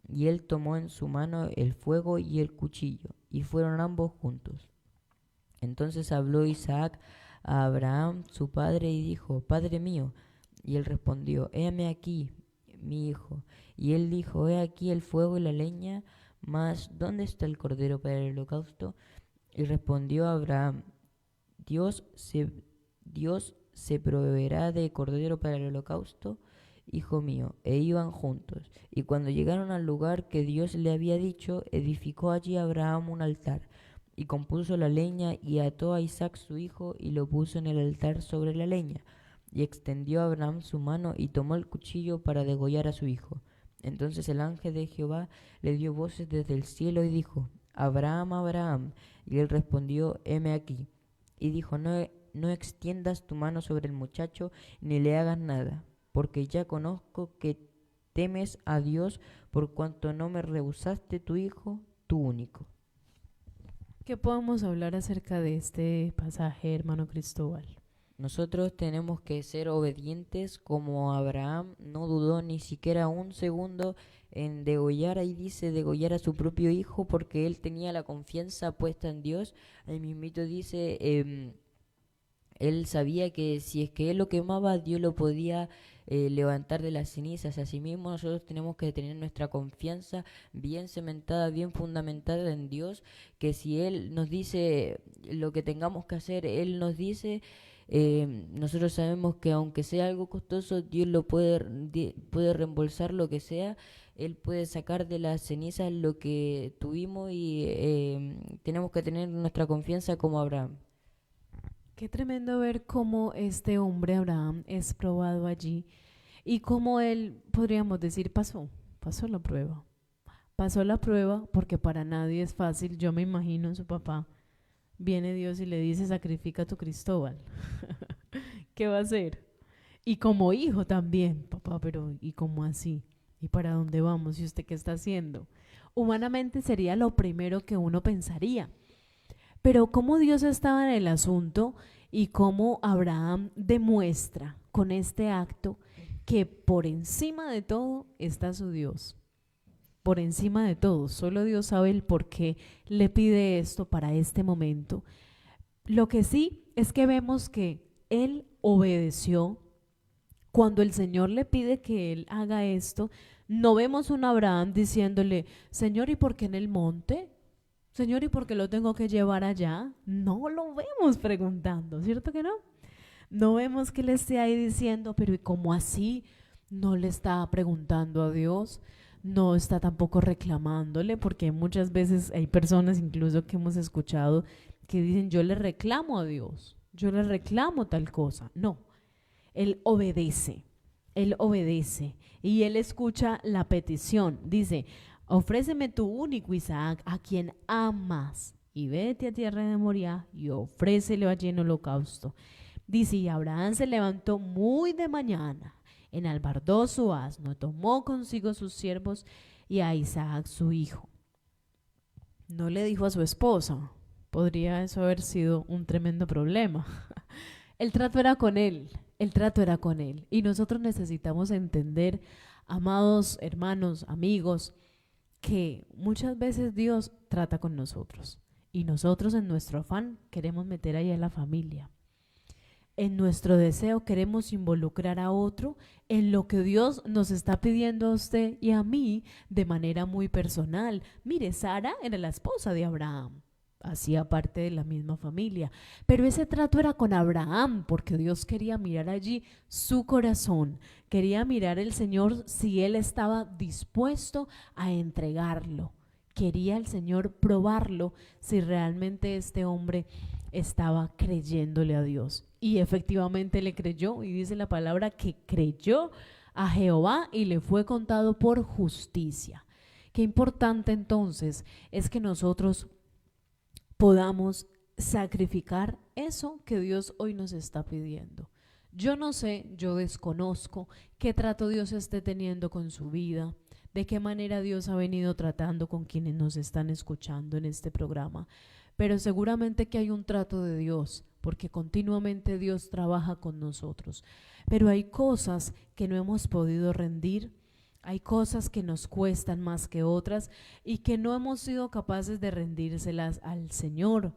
y él tomó en su mano el fuego y el cuchillo, y fueron ambos juntos. Entonces habló Isaac a Abraham su padre y dijo: Padre mío. Y él respondió: Héame aquí, mi hijo. Y él dijo: He aquí el fuego y la leña, mas ¿dónde está el cordero para el holocausto? Y respondió Abraham: Dios se, Dios se proveerá de cordero para el holocausto, hijo mío. E iban juntos. Y cuando llegaron al lugar que Dios le había dicho, edificó allí Abraham un altar, y compuso la leña, y ató a Isaac su hijo, y lo puso en el altar sobre la leña. Y extendió Abraham su mano, y tomó el cuchillo para degollar a su hijo. Entonces el ángel de Jehová le dio voces desde el cielo, y dijo: Abraham, Abraham. Y él respondió: Heme aquí. Y dijo: No extiendas tu mano sobre el muchacho, ni le hagas nada, porque ya conozco que temes a Dios, por cuanto no me rehusaste tu hijo, tu único. ¿Qué podemos hablar acerca de este pasaje, hermano Cristóbal? Nosotros tenemos que ser obedientes como Abraham. No dudó ni siquiera un segundo en degollar, ahí dice degollar a su propio hijo, porque él tenía la confianza puesta en Dios. Ahí mismito dice, él sabía que si es que él lo quemaba, Dios lo podía levantar de las cenizas. Asimismo, nosotros tenemos que tener nuestra confianza bien cementada, bien fundamentada en Dios, que si Él nos dice lo que tengamos que hacer, Él nos dice, nosotros sabemos que aunque sea algo costoso, Dios lo puede reembolsar lo que sea. Él puede sacar de las cenizas lo que tuvimos, y tenemos que tener nuestra confianza como Abraham. Qué tremendo ver cómo este hombre Abraham es probado allí y cómo él, podríamos decir, pasó la prueba. Pasó la prueba porque para nadie es fácil. Yo me imagino su papá. Viene Dios y le dice: sacrifica a tu Cristóbal. ¿Qué va a hacer? Y como hijo también, papá, pero ¿y cómo así? ¿Y para dónde vamos? ¿Y usted qué está haciendo? Humanamente sería lo primero que uno pensaría. Pero cómo Dios estaba en el asunto y cómo Abraham demuestra con este acto que por encima de todo está su Dios. Por encima de todo, solo Dios sabe el por qué le pide esto para este momento. Lo que sí es que vemos que él obedeció. Cuando el Señor le pide que él haga esto, no vemos un Abraham diciéndole: Señor, ¿y por qué en el monte? Señor, ¿y por qué lo tengo que llevar allá? No lo vemos preguntando, ¿cierto que no? No vemos que él esté ahí diciendo: pero ¿y cómo así? No le está preguntando a Dios, no está tampoco reclamándole, porque muchas veces hay personas incluso que hemos escuchado que dicen: yo le reclamo a Dios, yo le reclamo tal cosa. No, él obedece y él escucha la petición. Dice: ofréceme tu único Isaac, a quien amas, y vete a tierra de Moriah y ofrécele allí en holocausto. Dice: y Abraham se levantó muy de mañana, enalbardó su asno, tomó consigo sus siervos y a Isaac su hijo. No le dijo a su esposa. Podría eso haber sido un tremendo problema. El trato era con él, el trato era con él. Y nosotros necesitamos entender, amados hermanos, amigos, que muchas veces Dios trata con nosotros y nosotros en nuestro afán queremos meter ahí a la familia. En nuestro deseo queremos involucrar a otro en lo que Dios nos está pidiendo a usted y a mí de manera muy personal. Mire, Sara era la esposa de Abraham, hacía parte de la misma familia, pero ese trato era con Abraham porque Dios quería mirar allí su corazón, quería mirar el Señor si él estaba dispuesto a entregarlo. Quería el Señor probarlo si realmente este hombre estaba creyéndole a Dios. Y efectivamente le creyó, y dice la palabra que creyó a Jehová y le fue contado por justicia. Qué importante entonces es que nosotros podamos sacrificar eso que Dios hoy nos está pidiendo. Yo no sé, yo desconozco qué trato Dios esté teniendo con su vida, de qué manera Dios ha venido tratando con quienes nos están escuchando en este programa, pero seguramente que hay un trato de Dios, porque continuamente Dios trabaja con nosotros. pero hay cosas que no hemos podido rendir, hay cosas que nos cuestan más que otras y que no hemos sido capaces de rendírselas al Señor.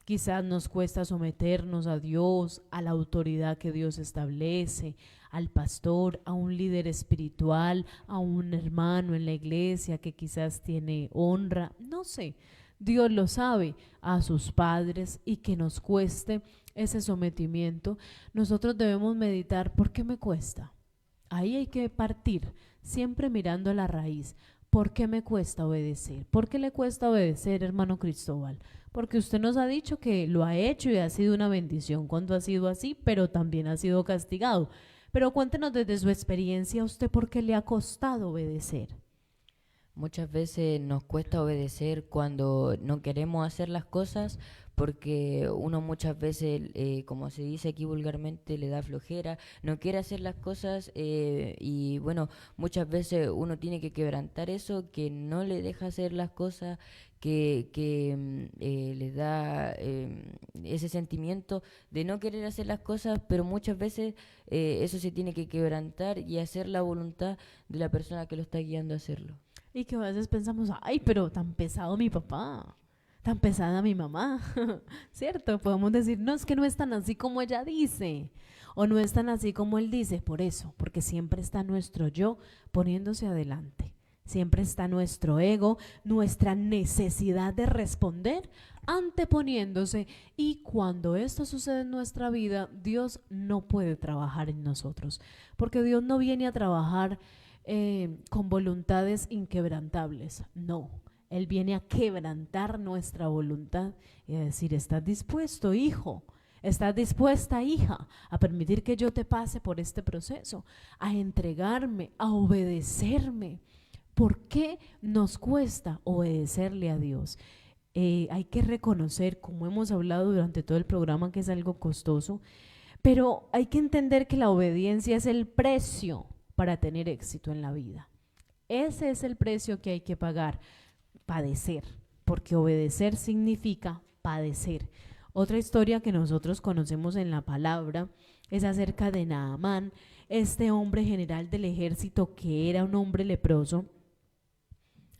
Quizás nos cuesta someternos a Dios, a la autoridad que Dios establece, al pastor, a un líder espiritual, a un hermano en la iglesia que quizás tiene honra, no sé. Dios lo sabe, a sus padres, y que nos cueste ese sometimiento. Nosotros debemos meditar, ¿por qué me cuesta? Ahí hay que partir, siempre mirando a la raíz. ¿Por qué me cuesta obedecer? ¿Por qué le cuesta obedecer, hermano Cristóbal? Porque usted nos ha dicho que lo ha hecho y ha sido una bendición cuando ha sido así, pero también ha sido castigado. Pero cuéntenos desde su experiencia, ¿usted por qué le ha costado obedecer? Muchas veces nos cuesta obedecer cuando no queremos hacer las cosas porque uno muchas veces, como se dice aquí vulgarmente, le da flojera, no quiere hacer las cosas y bueno, muchas veces uno tiene que quebrantar eso que no le deja hacer las cosas, que les da ese sentimiento de no querer hacer las cosas, pero muchas veces eso se tiene que quebrantar y hacer la voluntad de la persona que lo está guiando a hacerlo. Y que a veces pensamos, ay, pero tan pesado mi papá, tan pesada mi mamá, ¿cierto? Podemos decir, no, es que no es tan así como ella dice, o no es tan así como él dice, por eso, porque siempre está nuestro yo poniéndose adelante, siempre está nuestro ego, nuestra necesidad de responder, anteponiéndose, y cuando esto sucede en nuestra vida, Dios no puede trabajar en nosotros, porque Dios no viene a trabajar con voluntades inquebrantables, no, Él viene a quebrantar nuestra voluntad y a decir, ¿estás dispuesto, hijo? ¿Estás dispuesta, hija, a permitir que yo te pase por este proceso? A entregarme, a obedecerme. ¿Por qué nos cuesta obedecerle a Dios? Hay que reconocer, como hemos hablado durante todo el programa, que es algo costoso, pero hay que entender que la obediencia es el precio para tener éxito en la vida. Ese es el precio que hay que pagar, padecer, porque obedecer significa padecer. Otra historia que nosotros conocemos en la palabra es acerca de Naamán, este hombre general del ejército que era un hombre leproso.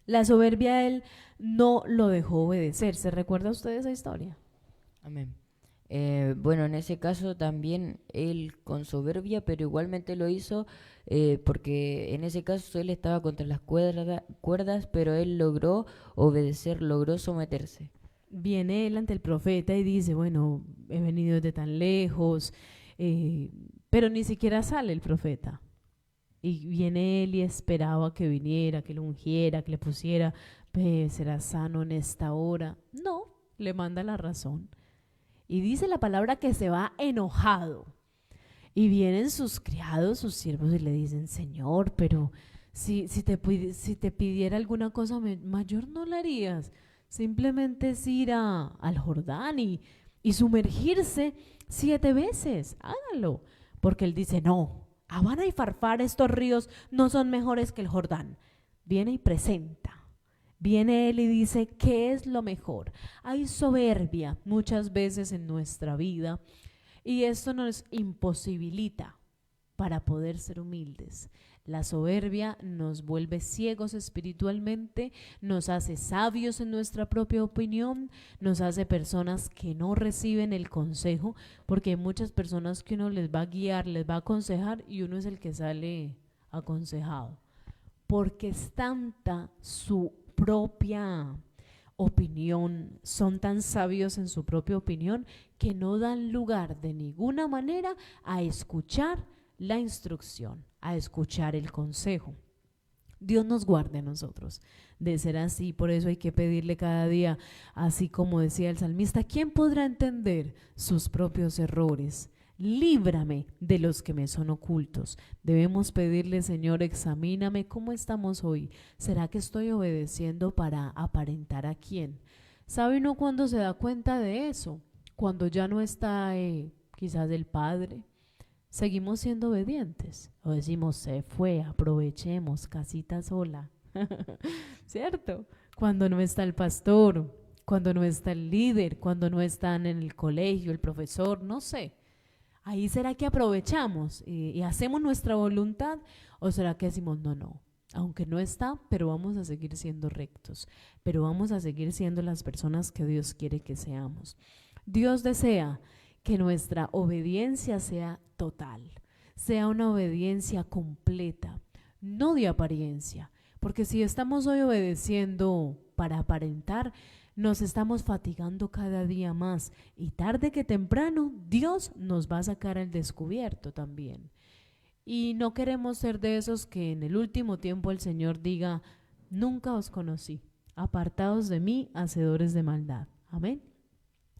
La soberbia a él no lo dejó obedecer. ¿Se recuerda usted esa historia? Amén. Bueno, en ese caso también él con soberbia, pero igualmente lo hizo porque en ese caso él estaba contra las cuerdas, pero él logró obedecer, logró someterse. Viene él ante el profeta y dice, bueno, he venido desde tan lejos, pero ni siquiera sale el profeta. Y viene él y esperaba que viniera, que lo ungiera, que le pusiera, será sano en esta hora. No, le manda la razón. Y dice la palabra que se va enojado. Y vienen sus criados, sus siervos, y le dicen, Señor, pero si te pidiera alguna cosa mayor, no la harías. Simplemente es ir al Jordán y sumergirse 7 veces. Hágalo. Porque él dice, no, Habana y Farfar, estos ríos no son mejores que el Jordán. Viene y presenta. Viene él y dice, ¿qué es lo mejor? Hay soberbia muchas veces en nuestra vida y esto nos imposibilita para poder ser humildes. La soberbia nos vuelve ciegos espiritualmente, nos hace sabios en nuestra propia opinión, nos hace personas que no reciben el consejo, porque hay muchas personas que uno les va a guiar, les va a aconsejar y uno es el que sale aconsejado, porque es tanta su propia opinión, son tan sabios en su propia opinión que no dan lugar de ninguna manera a escuchar la instrucción, a escuchar el consejo. Dios nos guarde a nosotros de ser así, por eso hay que pedirle cada día, así como decía el salmista, ¿quién podrá entender sus propios errores? Líbrame de los que me son ocultos. Debemos pedirle, Señor, examíname cómo estamos hoy. ¿Será que estoy obedeciendo para aparentar a quién? ¿Sabe uno cuándo se da cuenta de eso? Cuando ya no está quizás el Padre. Seguimos siendo obedientes. O decimos, se fue, aprovechemos, casita sola. ¿Cierto? Cuando no está el pastor, cuando no está el líder, cuando no están en el colegio, el profesor, no sé. Ahí será que aprovechamos y hacemos nuestra voluntad, o será que decimos no, no, aunque no está, pero vamos a seguir siendo rectos, pero vamos a seguir siendo las personas que Dios quiere que seamos. Dios desea que nuestra obediencia sea total, sea una obediencia completa, no de apariencia, porque si estamos hoy obedeciendo para aparentar, nos estamos fatigando cada día más y tarde que temprano Dios nos va a sacar al descubierto también. Y no queremos ser de esos que en el último tiempo el Señor diga, nunca os conocí, apartados de mí, hacedores de maldad. Amén.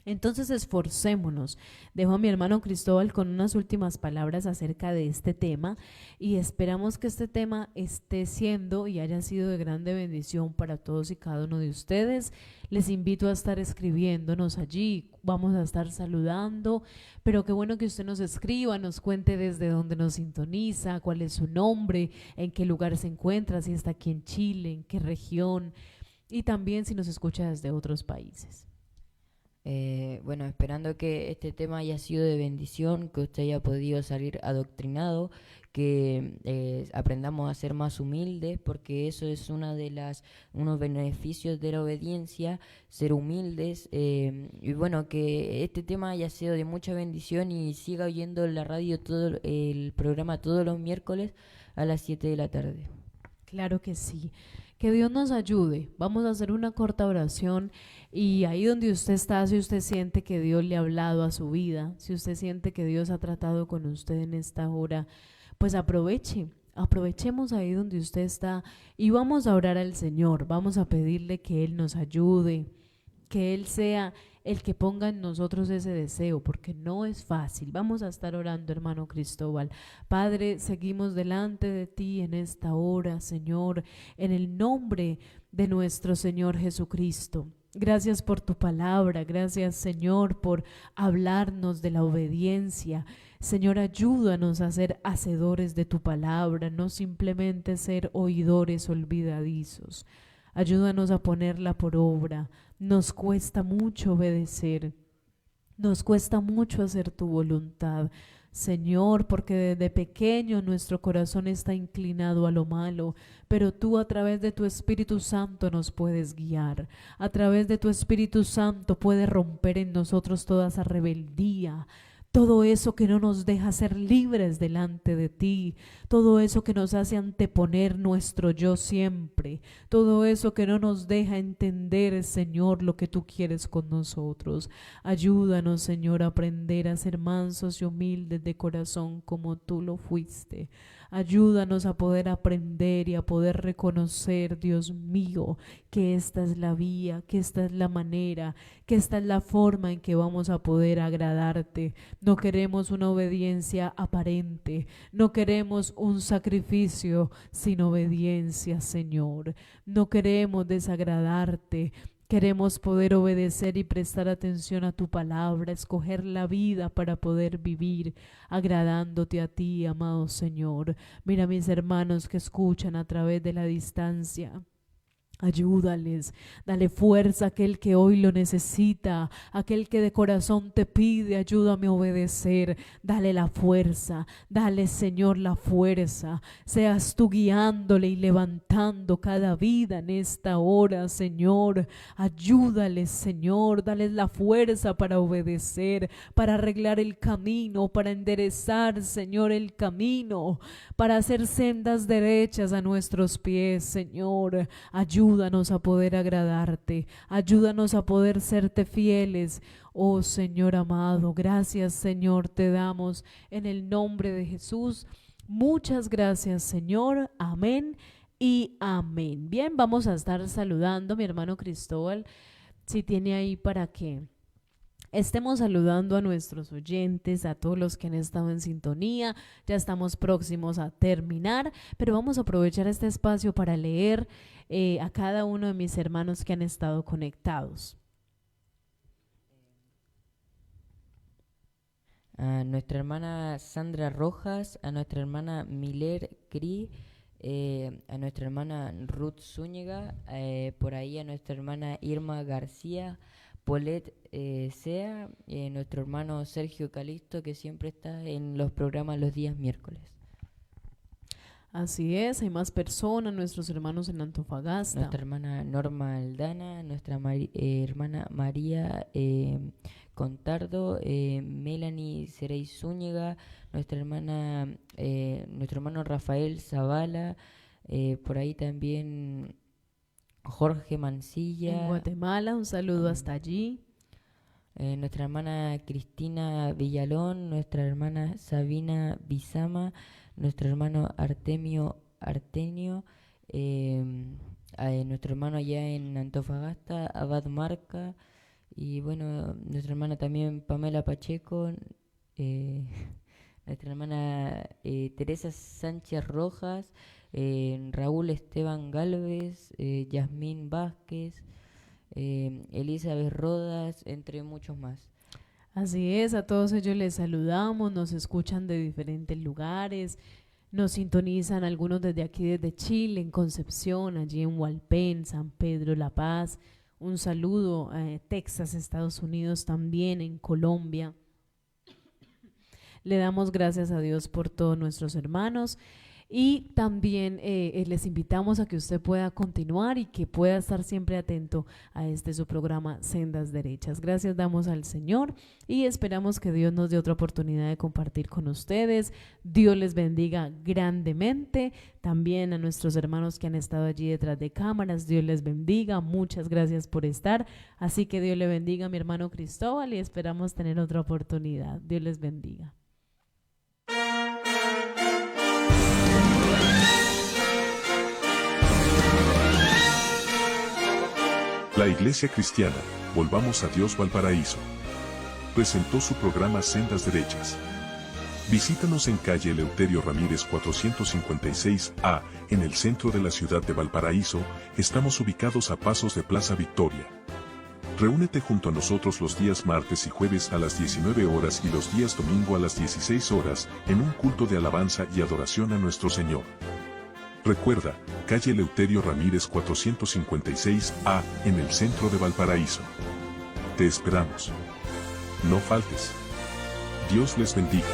Entonces esforcémonos. Dejo a mi hermano Cristóbal con unas últimas palabras acerca de este tema y esperamos que este tema esté siendo y haya sido de grande bendición para todos y cada uno de ustedes. Les invito a estar escribiéndonos allí, vamos a estar saludando, pero qué bueno que usted nos escriba, nos cuente desde dónde nos sintoniza, cuál es su nombre, en qué lugar se encuentra, si está aquí en Chile, en qué región y también si nos escucha desde otros países. Bueno, esperando que este tema haya sido de bendición, que usted haya podido salir adoctrinado, que aprendamos a ser más humildes, porque eso es unos beneficios de la obediencia, ser humildes, y bueno, que este tema haya sido de mucha bendición y siga oyendo la radio, todo el programa todos los miércoles a las 7 de la tarde. Claro que sí. Que Dios nos ayude. Vamos a hacer una corta oración y ahí donde usted está, si usted siente que Dios le ha hablado a su vida, si usted siente que Dios ha tratado con usted en esta hora, pues aprovechemos ahí donde usted está y vamos a orar al Señor, vamos a pedirle que Él nos ayude, que Él sea el que ponga en nosotros ese deseo, porque no es fácil. Vamos a estar orando, hermano Cristóbal. Padre, seguimos delante de ti en esta hora, Señor, en el nombre de nuestro Señor Jesucristo. Gracias por tu palabra, gracias, Señor, por hablarnos de la obediencia. Señor, ayúdanos a ser hacedores de tu palabra, no simplemente ser oidores olvidadizos. Ayúdanos a ponerla por obra. Nos cuesta mucho obedecer, nos cuesta mucho hacer tu voluntad, Señor, porque desde pequeño nuestro corazón está inclinado a lo malo, pero tú a través de tu Espíritu Santo nos puedes guiar, a través de tu Espíritu Santo puedes romper en nosotros toda esa rebeldía, todo eso que no nos deja ser libres delante de ti, todo eso que nos hace anteponer nuestro yo siempre, todo eso que no nos deja entender, Señor, lo que tú quieres con nosotros. Ayúdanos, Señor, a aprender a ser mansos y humildes de corazón como tú lo fuiste. Ayúdanos a poder aprender y a poder reconocer, Dios mío, que esta es la vía, que esta es la manera, que esta es la forma en que vamos a poder agradarte. No queremos una obediencia aparente, no queremos un sacrificio sin obediencia, Señor. No queremos desagradarte. Queremos poder obedecer y prestar atención a tu palabra, escoger la vida para poder vivir agradándote a ti, amado Señor. Mira a mis hermanos que escuchan a través de la distancia. Ayúdales, dale fuerza a aquel que hoy lo necesita, aquel que de corazón te pide, ayúdame a obedecer, dale la fuerza, dale, Señor, la fuerza, seas tú guiándole y levantando cada vida en esta hora, Señor. Ayúdales, Señor, dales la fuerza para obedecer, para arreglar el camino, para enderezar, Señor, el camino, para hacer sendas derechas a nuestros pies, Señor. Ayúdanos a poder agradarte, ayúdanos a poder serte fieles. Oh Señor amado, gracias, Señor, te damos en el nombre de Jesús. Muchas gracias, Señor. Amén y amén. Bien, vamos a estar saludando a mi hermano Cristóbal, si tiene ahí para que estemos saludando a nuestros oyentes, a todos los que han estado en sintonía. Ya estamos próximos a terminar, pero vamos a aprovechar este espacio para leer a cada uno de mis hermanos que han estado conectados. A nuestra hermana Sandra Rojas, a nuestra hermana Miler Cri, a nuestra hermana Ruth Zúñiga, por ahí a nuestra hermana Irma García, Polet Sea, nuestro hermano Sergio Calisto, que siempre está en los programas los días miércoles. Así es, hay más personas, nuestros hermanos en Antofagasta. Nuestra hermana Norma Aldana, nuestra hermana María Contardo, Melanie Cerey Zúñiga, nuestro hermano Rafael Zavala, por ahí también Jorge Mancilla. En Guatemala, un saludo hasta allí. Nuestra hermana Cristina Villalón, nuestra hermana Sabina Bizama, nuestro hermano Artemio Artenio, nuestro hermano allá en Antofagasta, Abad Marca, y bueno, nuestra hermana también Pamela Pacheco, nuestra hermana Teresa Sánchez Rojas, Raúl Esteban Galvez, Yasmín Vázquez, Elizabeth Rodas, entre muchos más. Así es, a todos ellos les saludamos, nos escuchan de diferentes lugares, nos sintonizan algunos desde aquí, desde Chile, en Concepción, allí en Hualpén, San Pedro, La Paz. Un saludo a Texas, Estados Unidos, también en Colombia. Le damos gracias a Dios por todos nuestros hermanos. Y también les invitamos a que usted pueda continuar y que pueda estar siempre atento a su programa Sendas Derechas. Gracias damos al Señor y esperamos que Dios nos dé otra oportunidad de compartir con ustedes. Dios les bendiga grandemente. También a nuestros hermanos que han estado allí detrás de cámaras, Dios les bendiga. Muchas gracias por estar. Así que Dios le bendiga a mi hermano Cristóbal y esperamos tener otra oportunidad. Dios les bendiga. La Iglesia Cristiana, Volvamos a Dios Valparaíso, presentó su programa Sendas Derechas. Visítanos en calle Eleuterio Ramírez 456A, en el centro de la ciudad de Valparaíso. Estamos ubicados a pasos de Plaza Victoria. Reúnete junto a nosotros los días martes y jueves a las 19 horas y los días domingo a las 16 horas, en un culto de alabanza y adoración a nuestro Señor. Recuerda, calle Eleuterio Ramírez 456A, en el centro de Valparaíso. Te esperamos. No faltes. Dios les bendiga.